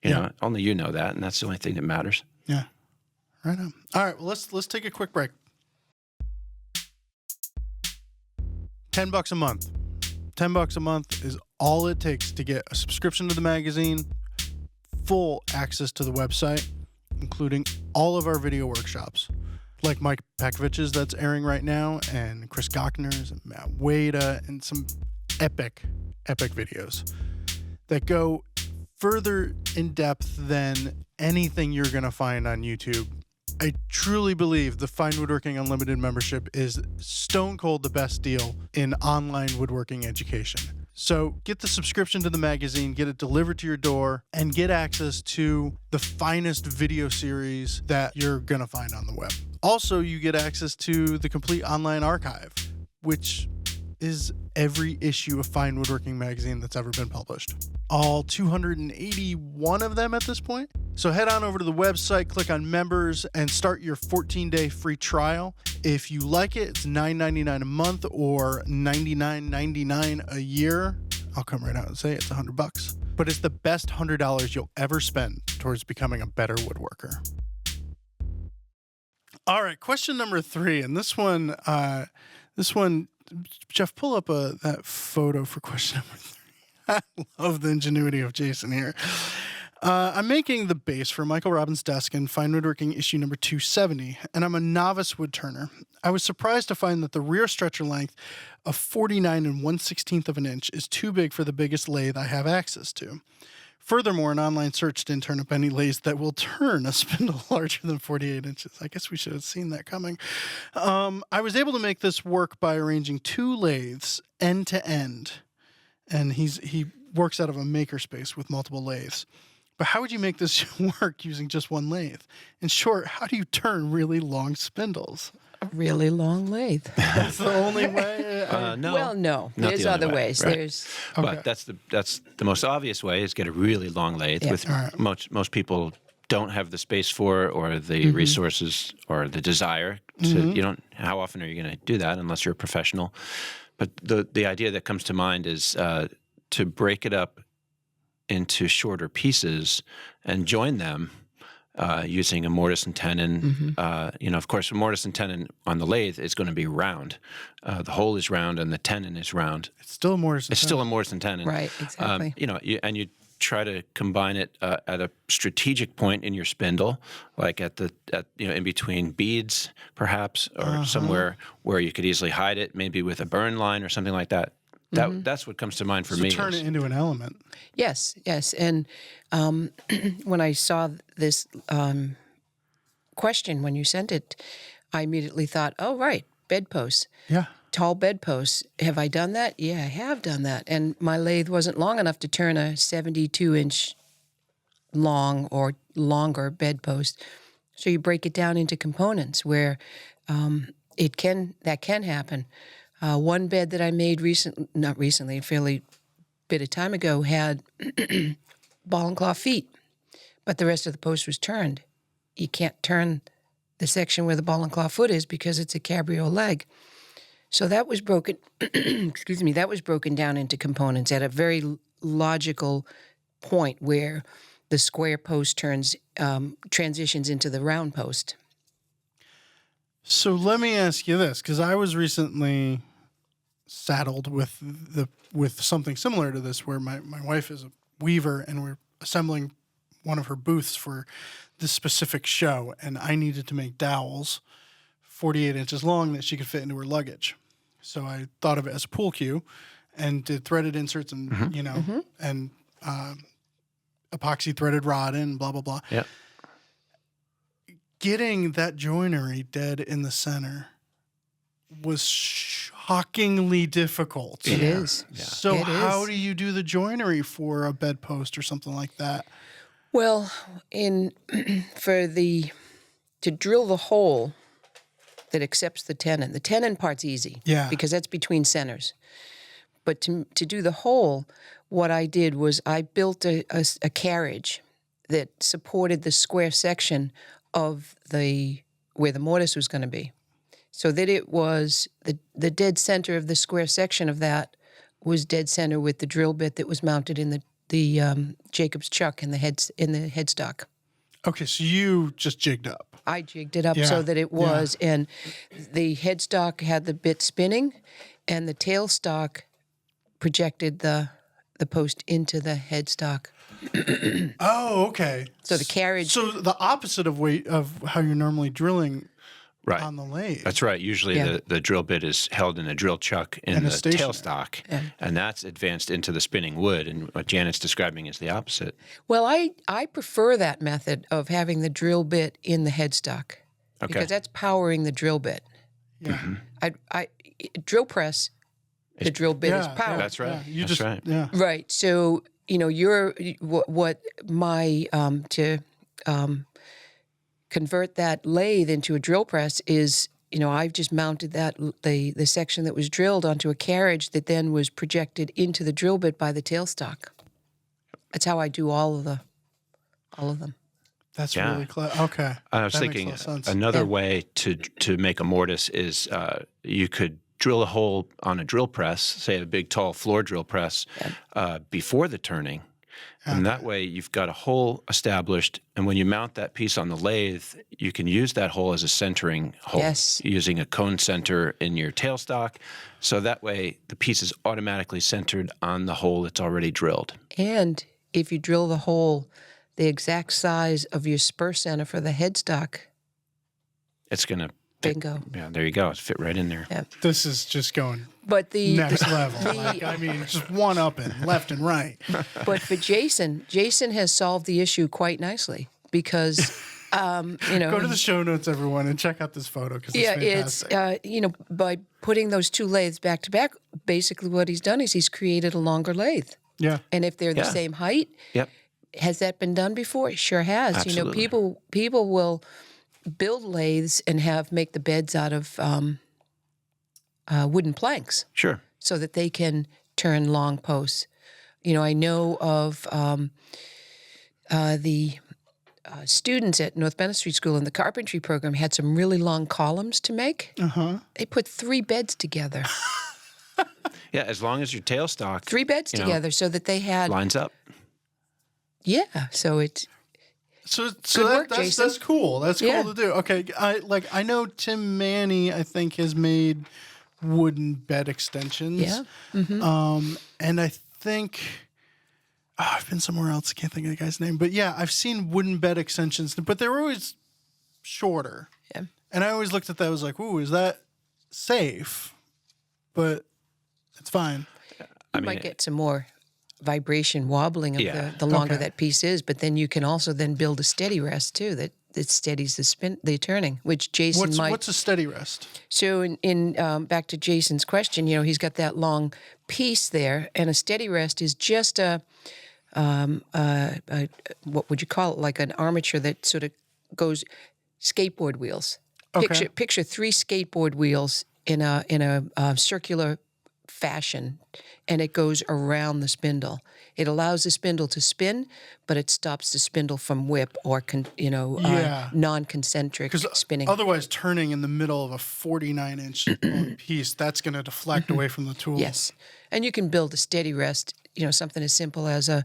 You know, only you know that, and that's the only thing that matters.
Yeah. Right on. All right. Well, let's take a quick break. $10 a month. $10 a month is all it takes to get a subscription to the magazine, full access to the website, including all of our video workshops, like Mike Pekovich's that's airing right now, and Chris Gochner's and Matt Wada, and some epic videos that go further in depth than anything you're going to find on YouTube. I truly believe the Fine Woodworking Unlimited membership is stone cold the best deal in online woodworking education. So get the subscription to the magazine, get it delivered to your door, and get access to the finest video series that you're going to find on the web. Also, you get access to the complete online archive, which is every issue of Fine Woodworking magazine that's ever been published. All 281 of them at this point. So head on over to the website, click on members, and start your 14-day free trial. If you like it, it's $9.99 a month or $99.99 a year. I'll come right out and say it's $100. But it's the best $100 you'll ever spend towards becoming a better woodworker. All right, question number 3, and this one, Jeff, pull up that photo for question number 3. I love the ingenuity of Jason here. I'm making the base for Michael Robbins' desk in Fine Woodworking issue number 270, and I'm a novice wood turner. I was surprised to find that the rear stretcher length of 49 1/16 of an inch is too big for the biggest lathe I have access to. Furthermore, an online search didn't turn up any lathes that will turn a spindle larger than 48 inches. I guess we should have seen that coming. I was able to make this work by arranging 2 lathes end to end, and he works out of a makerspace with multiple lathes. But how would you make this work using just one lathe? In short, how do you turn really long spindles?
A really long lathe.
That's the only way?
No.
Well, no.
Not
There's
the only
other
way,
ways.
right.
There's
But that's the most obvious way is get a really long lathe.
Yeah.
With most people don't have the space for it or the resources or the desire to. How often are you going to do that unless you're a professional? But the idea that comes to mind is to break it up into shorter pieces and join them using a mortise and tenon. Of course, a mortise and tenon on the lathe is going to be round. The hole is round and the tenon is round.
It's still a mortise and
It's
tenon.
still a mortise and tenon.
Right, exactly.
You try to combine it at a strategic point in your spindle, like in between beads, perhaps, or somewhere where you could easily hide it, maybe with a burn line or something like that. That's what comes to mind for me.
Turn it into an element.
Yes, yes. And when I saw this question, when you sent it, I immediately thought, oh, right, bedposts.
Yeah.
Tall bedposts. Have I done that? Yeah, I have done that. And my lathe wasn't long enough to turn a 72-inch long or longer bedpost. So you break it down into components where that can happen. One bed that I made not recently, a fairly bit of time ago, had ball and claw feet, but the rest of the post was turned. You can't turn the section where the ball and claw foot is because it's a cabrio leg. So that was broken. Excuse me. That was broken down into components at a very logical point where the square post transitions into the round post.
So let me ask you this, because I was recently saddled with something similar to this, where my wife is a weaver and we're assembling one of her booths for this specific show, and I needed to make dowels 48 inches long that she could fit into her luggage. So I thought of it as a pool cue and did threaded inserts and, and epoxy threaded rod in, blah, blah, blah.
Yeah.
Getting that joinery dead in the center was shockingly difficult.
It is.
Yeah.
So how
is.
do you do the joinery for a bedpost or something like that?
Well, to drill the hole that accepts the tenon part's easy.
Yeah.
Because that's between centers. But to do the hole, what I did was I built a carriage that supported the square section of where the mortise was going to be. So that it was the dead center of the square section of that was dead center with the drill bit that was mounted in the Jacob's chuck in the headstock.
Okay, so you just jigged up.
I jigged it up so that it was, and the headstock had the bit spinning, and the tailstock projected the post into the headstock.
Oh, okay.
So the carriage.
So the opposite of how you're normally drilling
Right.
on the lathe.
That's right. Usually the drill bit is held in a drill chuck in the tailstock, and that's advanced into the spinning wood. And what Janet's describing is the opposite.
Well, I prefer that method of having the drill bit in the headstock because that's powering the drill bit.
Yeah.
I drill press, the drill bit is powered.
That's right.
Yeah.
That's right.
Yeah.
Right. So to convert that lathe into a drill press is, I've just mounted the section that was drilled onto a carriage that then was projected into the drill bit by the tailstock. That's how I do all of them.
That's really clever. Okay.
I was thinking another way to make a mortise is you could drill a hole on a drill press, say a big tall floor drill press, before the turning. And that way you've got a hole established, and when you mount that piece on the lathe, you can use that hole as a centering hole, using a cone center in your tailstock. So that way the piece is automatically centered on the hole that's already drilled.
And if you drill the hole the exact size of your spur center for the headstock,
it's going to
bingo.
Yeah, there you go. It's fit right in there.
Yeah.
This is just going
next
level. Just one up and left and right.
But for Jason has solved the issue quite nicely because,
Go to the show notes, everyone, and check out this photo because it's fantastic.
It's, by putting those two lathes back to back, basically what he's done is he's created a longer lathe.
Yeah.
And if they're the same height, has that been done before? It sure has.
Absolutely.
People will build lathes and make the beds out of wooden planks.
Sure.
So that they can turn long posts. I know of the students at North Bennet Street School in the carpentry program had some really long columns to make. Uh-huh. They put 3 beds together.
Yeah, as long as your tailstock
3 beds together so that they had
lines up.
Yeah, so it's
So
Jason.
that's cool. That's cool to do. Okay, I know Tim Manny, I think, has made wooden bed extensions.
Yeah. Mm-hmm.
And I think I've been somewhere else. I can't think of the guy's name, but yeah, I've seen wooden bed extensions, but they were always shorter.
Yeah.
And I always looked at that. I was like, "Ooh, is that safe?" But it's fine.
You might get some more vibration wobbling of
Yeah.
the longer
Okay.
that piece is, but then you can also then build a steady rest too that steadies the turning, which Jason might.
What's a steady rest?
So in back to Jason's question, he's got that long piece there, and a steady rest is just a what would you call it? Like an armature that sort of goes skateboard wheels.
Okay.
Picture 3 skateboard wheels in a circular fashion, and it goes around the spindle. It allows the spindle to spin, but it stops the spindle from whip or non-concentric spinning.
Otherwise, turning in the middle of a 49-inch long piece, that's going to deflect away from the tool.
Yes, and you can build a steady rest. Something as simple as a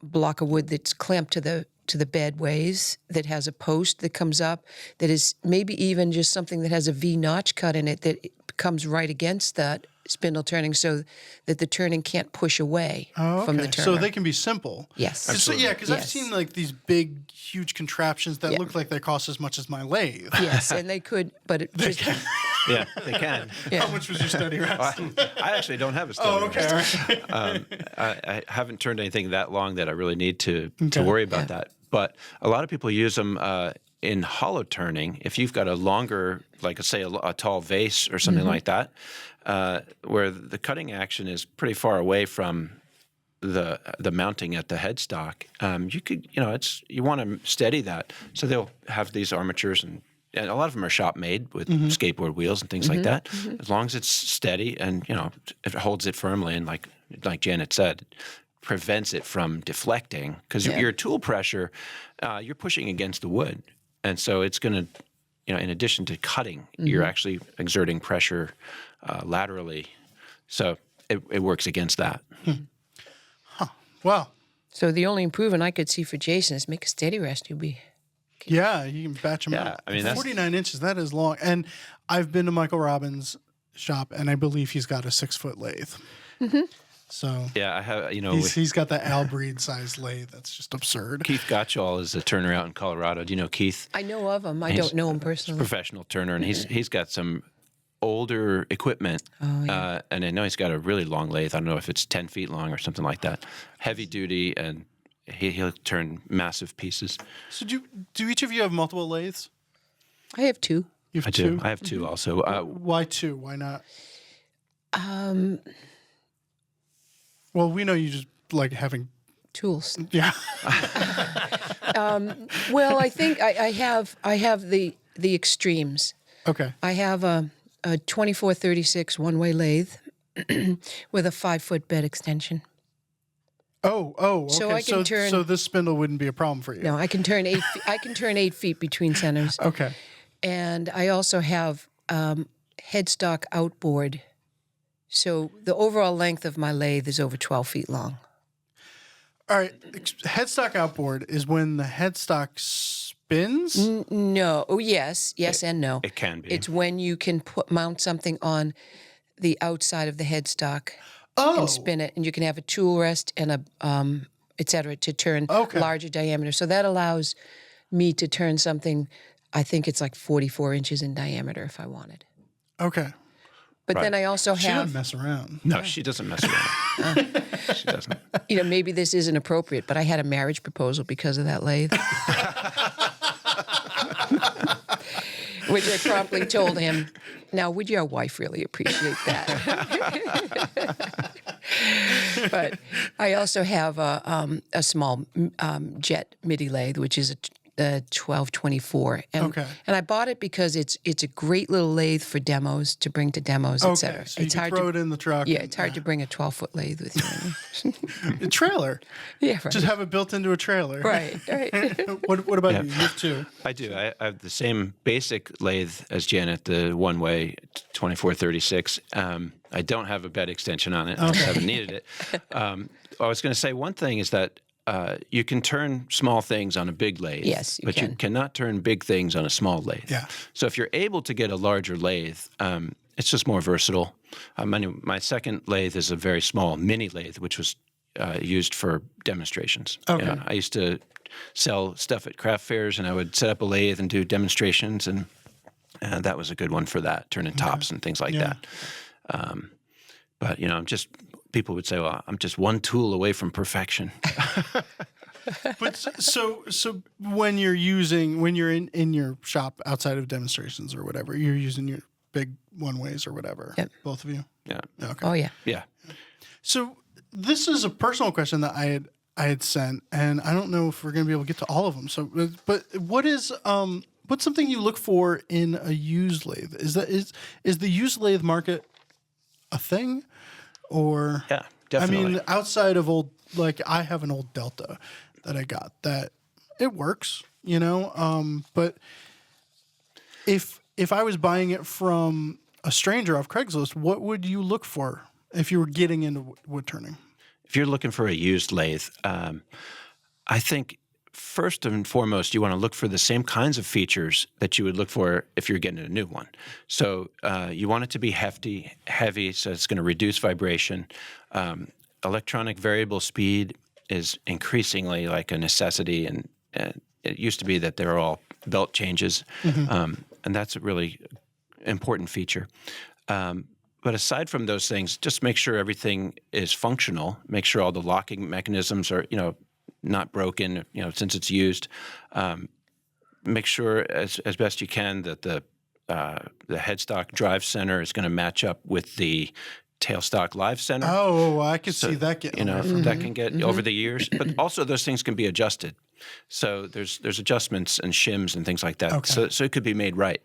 block of wood that's clamped to the bedways, that has a post that comes up, that is maybe even just something that has a V notch cut in it that comes right against that spindle turning, so that the turning can't push away from the turner.
So they can be simple.
Yes.
Because I've seen like these big, huge contraptions that look like they cost as much as my lathe.
Yes, and they could, but it just,
Yeah, they can.
How much was your steady rest?
I actually don't have a steady rest. I haven't turned anything that long that I really need to worry about that. But a lot of people use them in hollow turning. If you've got a longer, like say a tall vase or something like that, where the cutting action is pretty far away from the mounting at the headstock, you could, you want to steady that. So they'll have these armatures, and a lot of them are shop made with skateboard wheels and things like that. As long as it's steady and it holds it firmly, and like Janet said, prevents it from deflecting, because your tool pressure, you're pushing against the wood, and so it's going to, in addition to cutting, you're actually exerting pressure laterally, so it works against that.
Wow.
so the only improvement I could see for Jason is make a steady rest. You'll be
Yeah, you can batch them out.
I mean, that's
49 inches, that is long. And I've been to Michael Robbins' shop, and I believe he's got a 6-foot lathe. So
I have,
he's got the Al Breed size lathe. That's just absurd.
Keith Gottschall is a turner out in Colorado. Do you know Keith?
I know of him. I don't know him personally.
Professional turner, and he's got some older equipment, and I know he's got a really long lathe. I don't know if it's 10 feet long or something like that. Heavy duty, and he'll turn massive pieces.
So do each of you have multiple lathes?
I have 2.
You have
I
two?
do. I have 2 also.
Why 2? Why not? Well, we know you just like having
Tools.
Yeah.
Well, I think I have the extremes.
Okay.
I have a 2436 one-way lathe with a 5-foot bed extension.
Oh, okay.
So I can turn-
So this spindle wouldn't be a problem for you.
No, I can turn 8. I can turn 8 feet between centers.
Okay.
And I also have headstock outboard. So the overall length of my lathe is over 12 feet long.
All right. Headstock outboard is when the headstock spins?
No. Oh, yes, and no.
It can be.
It's when you can mount something on the outside of the headstock and spin it, and you can have a tool rest and a et cetera to turn larger diameter. So that allows me to turn something. I think it's like 44 inches in diameter if I wanted.
Okay.
But then I also
She doesn't
have,
mess around.
No, she doesn't mess around. She doesn't.
maybe this isn't appropriate, but I had a marriage proposal because of that lathe. Which I promptly told him, now, would your wife really appreciate that? But I also have a small jet MIDI lathe, which is a 1224. And I bought it because it's a great little lathe for demos, to bring to demos, et cetera.
So you can throw it in the truck.
Yeah, it's hard to bring a 12-foot lathe with you.
A trailer.
Yeah, right.
Just have it built into a trailer.
Right.
What about you? You have 2.
I do. I have the same basic lathe as Janet, the one-way 2436. I don't have a bed extension on it. I just haven't needed it. I was going to say one thing is that you can turn small things on a big lathe.
Yes, you
but
can.
you cannot turn big things on a small lathe.
Yeah.
So if you're able to get a larger lathe, it's just more versatile. My second lathe is a very small mini lathe, which was used for demonstrations.
Okay.
I used to sell stuff at craft fairs, and I would set up a lathe and do demonstrations, and that was a good one for that, turning tops and things like that. But just people would say, "Well, I'm just one tool away from perfection."
But so when you're in your shop outside of demonstrations or whatever, you're using your big one ways or whatever.
Yep.
Both of you.
Yeah.
Okay.
Oh yeah.
Yeah.
So this is a personal question that I had sent, and I don't know if we're going to be able to get to all of them. So, but what's something you look for in a used lathe? Is the used lathe market a thing, or
Yeah, definitely.
I mean, outside of like I have an old Delta that I got that it works, but if I was buying it from a stranger off Craigslist, what would you look for if you were getting into wood turning?
If you're looking for a used lathe, I think first and foremost, you want to look for the same kinds of features that you would look for if you're getting a new one. So you want it to be heavy, so it's going to reduce vibration. Electronic variable speed is increasingly like a necessity, and it used to be that they're all belt changes, and that's a really important feature. But aside from those things, just make sure everything is functional. Make sure all the locking mechanisms are, not broken, since it's used. Make sure as best you can that the headstock drive center is going to match up with the tailstock live center.
Oh, I could see that getting
that can get over the years. But also those things can be adjusted. So there's adjustments and shims and things like that.
Okay.
So it could be made right.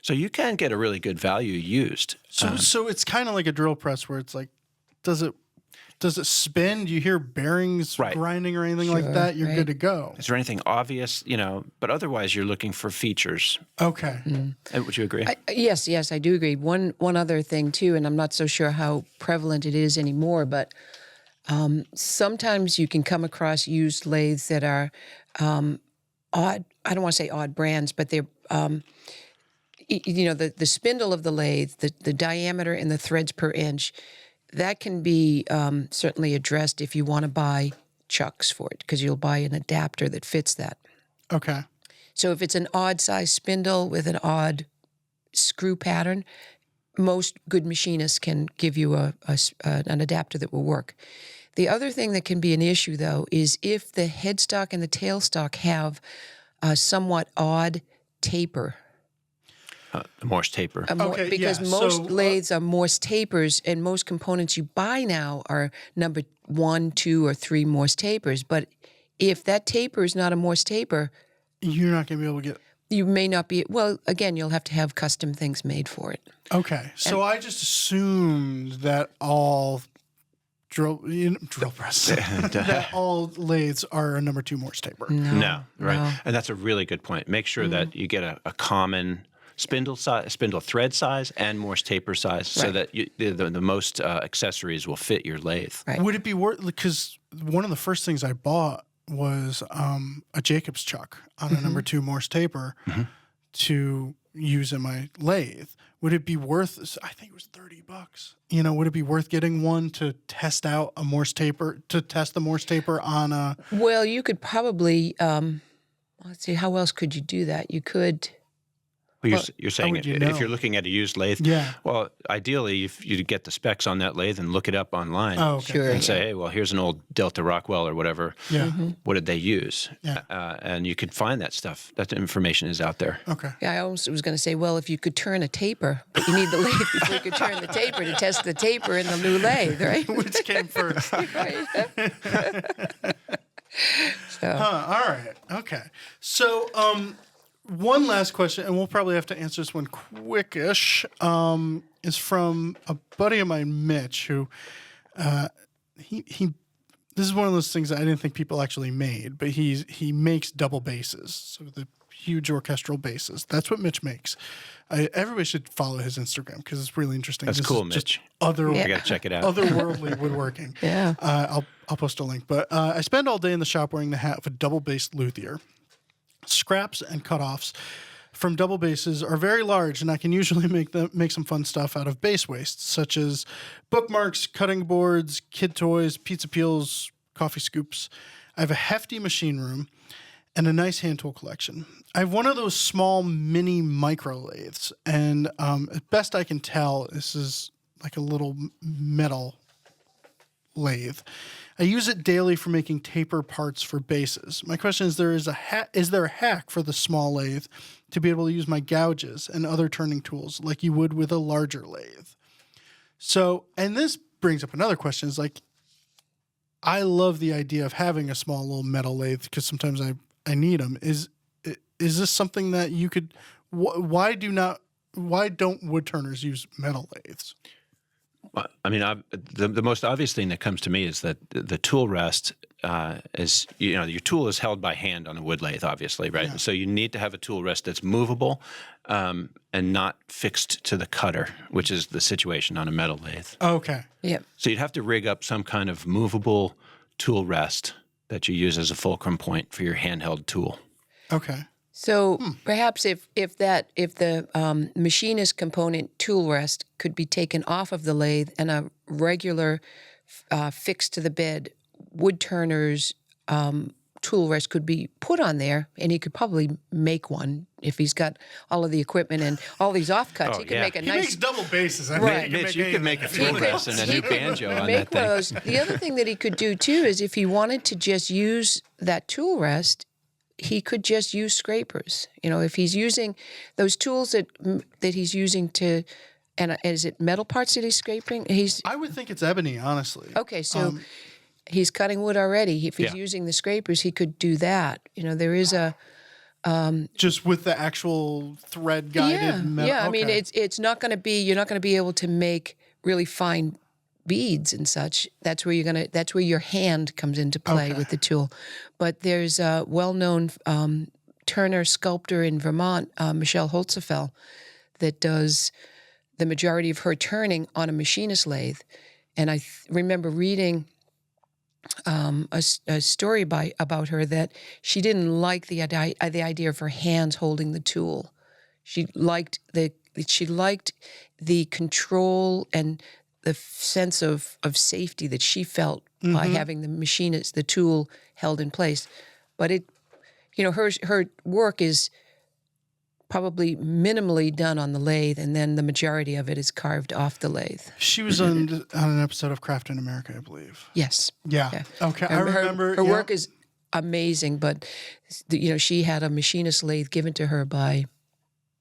So you can get a really good value used.
So it's kind of like a drill press where it's like, does it spin? Do you hear bearings grinding or anything like that? You're good to go.
Is there anything obvious? But otherwise you're looking for features.
Okay.
Would you agree?
Yes, I do agree. One other thing too, and I'm not so sure how prevalent it is anymore, but sometimes you can come across used lathes that are odd. I don't want to say odd brands, but they're the spindle of the lathe, the diameter and the threads per inch. That can be certainly addressed if you want to buy chucks for it, because you'll buy an adapter that fits that.
Okay.
So if it's an odd size spindle with an odd screw pattern, most good machinists can give you an adapter that will work. The other thing that can be an issue, though, is if the headstock and the tailstock have a somewhat odd taper.
Morse taper.
Because most lathes are Morse tapers, and most components you buy now are number 1, 2, or 3 Morse tapers. But if that taper is not a Morse taper,
you're not going to be able to get.
You may not be. Well, again, you'll have to have custom things made for it.
Okay, so I just assumed that all drill press that all lathes are a number 2 Morse taper.
No, right?
No.
And that's a really good point. Make sure that you get a common spindle thread size and Morse taper size, so that the most accessories will fit your lathe.
Right.
Would it be worth? Because one of the first things I bought was a Jacobs chuck on a number 2 Morse taper to use in my lathe. Would it be worth? I think it was $30. Would it be worth getting one to test out a Morse taper, to test the Morse taper on a?
Well, you could probably. Let's see. How else could you do that? You could.
Well, you're saying if you're looking at a used lathe,
yeah.
Well, ideally, if you get the specs on that lathe and look it up online, and say, hey, well, here's an old Delta Rockwell or whatever.
Yeah.
What did they use?
Yeah.
And you could find that stuff. That information is out there.
Okay.
Yeah, I almost was going to say, well, if you could turn a taper, but you need the lathe before you could turn the taper to test the taper in the new lathe, right?
Which came first?
Right. So.
All right. Okay. So, one last question, and we'll probably have to answer this one quickish, is from a buddy of mine, Mitch, who he this is one of those things that I didn't think people actually made, but he makes double basses, so the huge orchestral basses. That's what Mitch makes. Everybody should follow his Instagram because it's really interesting.
That's cool, Mitch.
I
got to check it out.
Otherworldly woodworking.
Yeah.
I'll post a link. But I spend all day in the shop wearing the hat of a double bass luthier. Scraps and cutoffs from double basses are very large, and I can usually make some fun stuff out of bass waste, such as bookmarks, cutting boards, kid toys, pizza peels, coffee scoops. I have a hefty machine room and a nice hand tool collection. I have one of those small mini micro lathes, and as best I can tell, this is like a little metal lathe. I use it daily for making taper parts for bases. My question is, is there a hack for the small lathe to be able to use my gouges and other turning tools like you would with a larger lathe? So, and this brings up another question, is like, I love the idea of having a small little metal lathe because sometimes I need them. Is this something that you could, why don't woodturners use metal lathes?
Well, I mean, the most obvious thing that comes to me is that the tool rest is, your tool is held by hand on a wood lathe, obviously, right?
Yeah.
So you need to have a tool rest that's movable and not fixed to the cutter, which is the situation on a metal lathe.
Okay.
Yep.
So you'd have to rig up some kind of movable tool rest that you use as a fulcrum point for your handheld tool.
Okay.
So perhaps if the machinist component tool rest could be taken off of the lathe and a regular fixed to the bed woodturner's tool rest could be put on there, and he could probably make one if he's got all of the equipment and all these offcuts.
Oh,
he could
yeah.
make a
He
nice.
makes double bases. I
Right.
think
Mitch, you could make a tool rest and a new banjo on
make
that
one of
thing.
those. The other thing that he could do too is if he wanted to just use that tool rest, he could just use scrapers. If he's using those tools that he's using to, and is it metal parts that he's scraping?
I would think it's ebony, honestly.
Okay, so he's cutting wood already. If he's
Yeah.
using the scrapers, he could do that. There is a
Just with the actual thread guided metal.
yeah. I mean,
Okay.
it's not going to be. You're not going to be able to make really fine beads and such. That's where That's where your hand comes into play with the tool. But there's a well-known turner sculptor in Vermont, Michelle Holzefeld, that does the majority of her turning on a machinist lathe. And I remember reading a story about her that she didn't like the idea of her hands holding the tool. She liked the control and the sense of safety that she felt by having the tool held in place. But her work is probably minimally done on the lathe, and then the majority of it is carved off the lathe.
She was on an episode of Craft in America, I believe.
Yes.
Yeah. Okay. I
Her-
remember.
her
yeah.
work is amazing, but she had a machinist lathe given to her by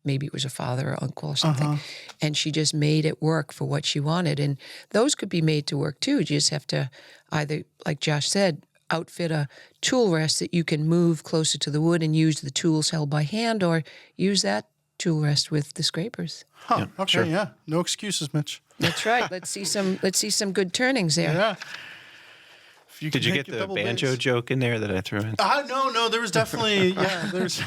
maybe it was a father or uncle or something, and she just made it work for what she wanted. And those could be made to work too. You just have to either, like Josh said, outfit a tool rest that you can move closer to the wood and use the tools held by hand, or use that tool rest with the scrapers.
Huh.
Yeah,
Okay.
sure.
Yeah. No excuses, Mitch.
That's right. Let's see some good turnings there.
Yeah. If you
Did
can
you
make
get
a
the
double
banjo
bass.
joke in there that I threw in?
No. There was definitely there's.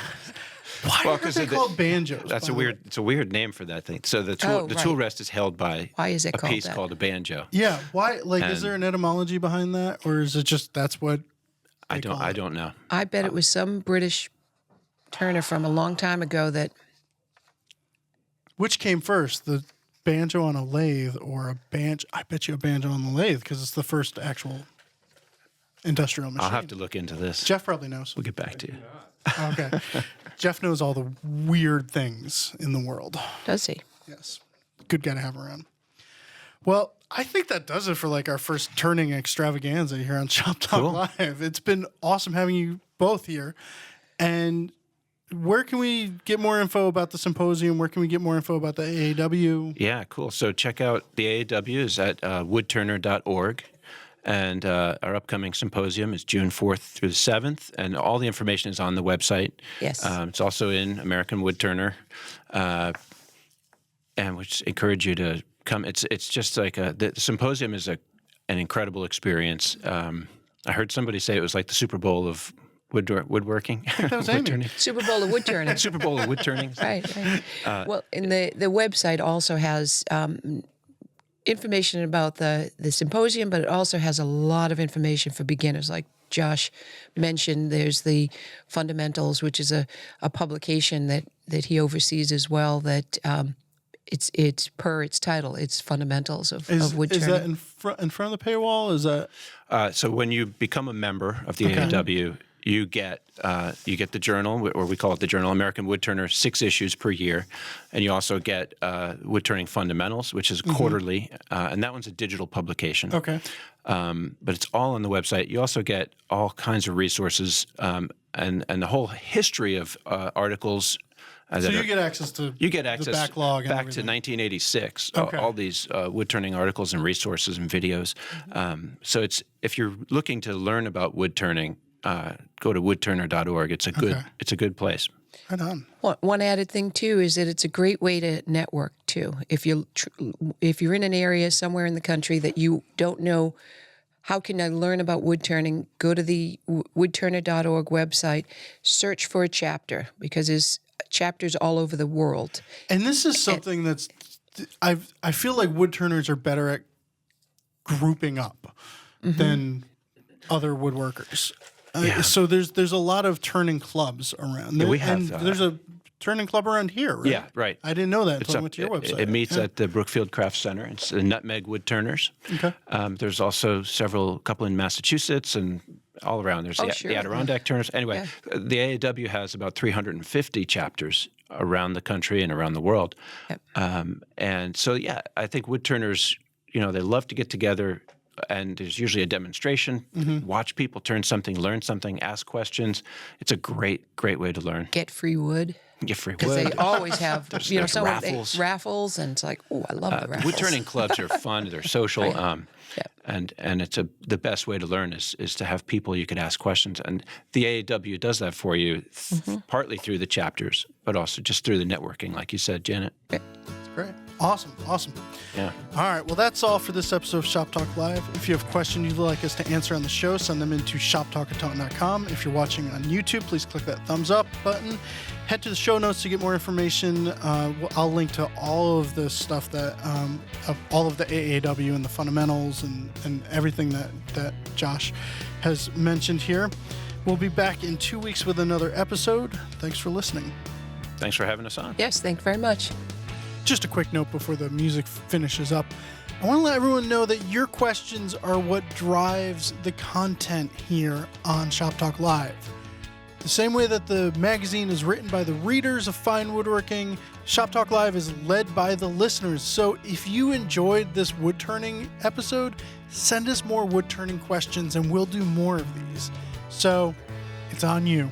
Why
Well,
are
'cause
they
of the-
called banjos?
That's
by
a
the
weird.
way?
It's a weird name for that thing. So the tool
right.
rest is held by
Why is it
a
called
piece
that?
called a banjo.
Yeah. Why? Like, is
And-
there an etymology behind that, or is it just that's what?
I
call it.
don't know.
I bet it was some British turner from a long time ago that.
Which came first, the banjo on a lathe or a banjo? I bet you a banjo on the lathe because it's the first actual industrial machine.
I'll have to look into this.
Jeff probably knows.
We'll get back to you.
Okay. Jeff knows all the weird things in the world.
Does he?
Yes. Good guy to have around. Well, I think that does it for like our first turning extravaganza here on Shop Talk
Cool.
Live. It's been awesome having you both here. And where can we get more info about the symposium? Where can we get more info about the AAW?
Yeah, cool. So check out the AAW is at woodturner.org. And our upcoming symposium is June 4th through the 7th. And all the information is on the website.
Yes.
It's also in American Woodturner. And we just encourage you to come. It's just like the symposium is an incredible experience. I heard somebody say it was like the Super Bowl of woodworking. I think
that was Amy.
Woodturning.
Super Bowl of wood turning.
Super Bowl of wood turning.
Right. Well, and the website also has information about the symposium, but it also has a lot of information for beginners. Like Josh mentioned, there's the Fundamentals, which is a publication that he oversees as well. That it's per its title. It's Fundamentals of wood
Is
turning.
that in front of the paywall? Is that
So when you become a member of the AAW, you get the journal, or we call it the Journal American Woodturner, 6 issues per year, and you also get Wood Turning Fundamentals, which is quarterly, and that one's a digital publication.
Okay.
But it's all on the website. You also get all kinds of resources and the whole history of articles.
So you get access to the backlog and
back
everything.
to 1986.
Okay.
All these wood turning articles and resources and videos. So if you're looking to learn about wood turning, go to woodturner.org. It's a good place.
Right on.
One added thing too is that it's a great way to network too. If you're in an area somewhere in the country that you don't know, how can I learn about wood turning? Go to the woodturner.org website, search for a chapter, because there's chapters all over the world.
And this is something that's I feel like wood turners are better at grouping up than other woodworkers. So there's a lot of turning clubs around.
Yeah, we have,
and there's a turning club around here, right?
Yeah, right.
I didn't know that until I went to your website.
It meets at the Brookfield Craft Center. It's the Nutmeg Wood Turners.
Okay.
There's also a couple in Massachusetts and all around. There's the Adirondack Turners. Anyway, the AAW has about 350 chapters around the country and around the world.
Yep.
And so, I think wood turners, they love to get together, and there's usually a demonstration. Watch people turn something, learn something, ask questions. It's a great way to learn.
Get free wood.
Get free wood.
Because they always have,
there's raffles.
Raffles, and it's like, oh, I love the raffles.
Wood turning clubs are fun. They're social.
Right.
And it's the best way to learn is to have people you can ask questions. And the AAW does that for you, partly through the chapters, but also just through the networking, like you said, Janet.
That's great. Awesome.
Yeah.
All right. Well, that's all for this episode of Shop Talk Live. If you have questions you'd like us to answer on the show, send them into shoptalkathon.com. If you're watching on YouTube, please click that thumbs up button. Head to the show notes to get more information. I'll link to all of the stuff that, all of the AAW and the fundamentals and everything that Josh has mentioned here. We'll be back in 2 weeks with another episode. Thanks for listening.
Thanks for having us on.
Yes, thank you very much.
Just a quick note before the music finishes up. I want to let everyone know that your questions are what drives the content here on Shop Talk Live. The same way that the magazine is written by the readers of fine woodworking, Shop Talk Live is led by the listeners. So if you enjoyed this wood turning episode, send us more wood turning questions and we'll do more of these. So it's on you.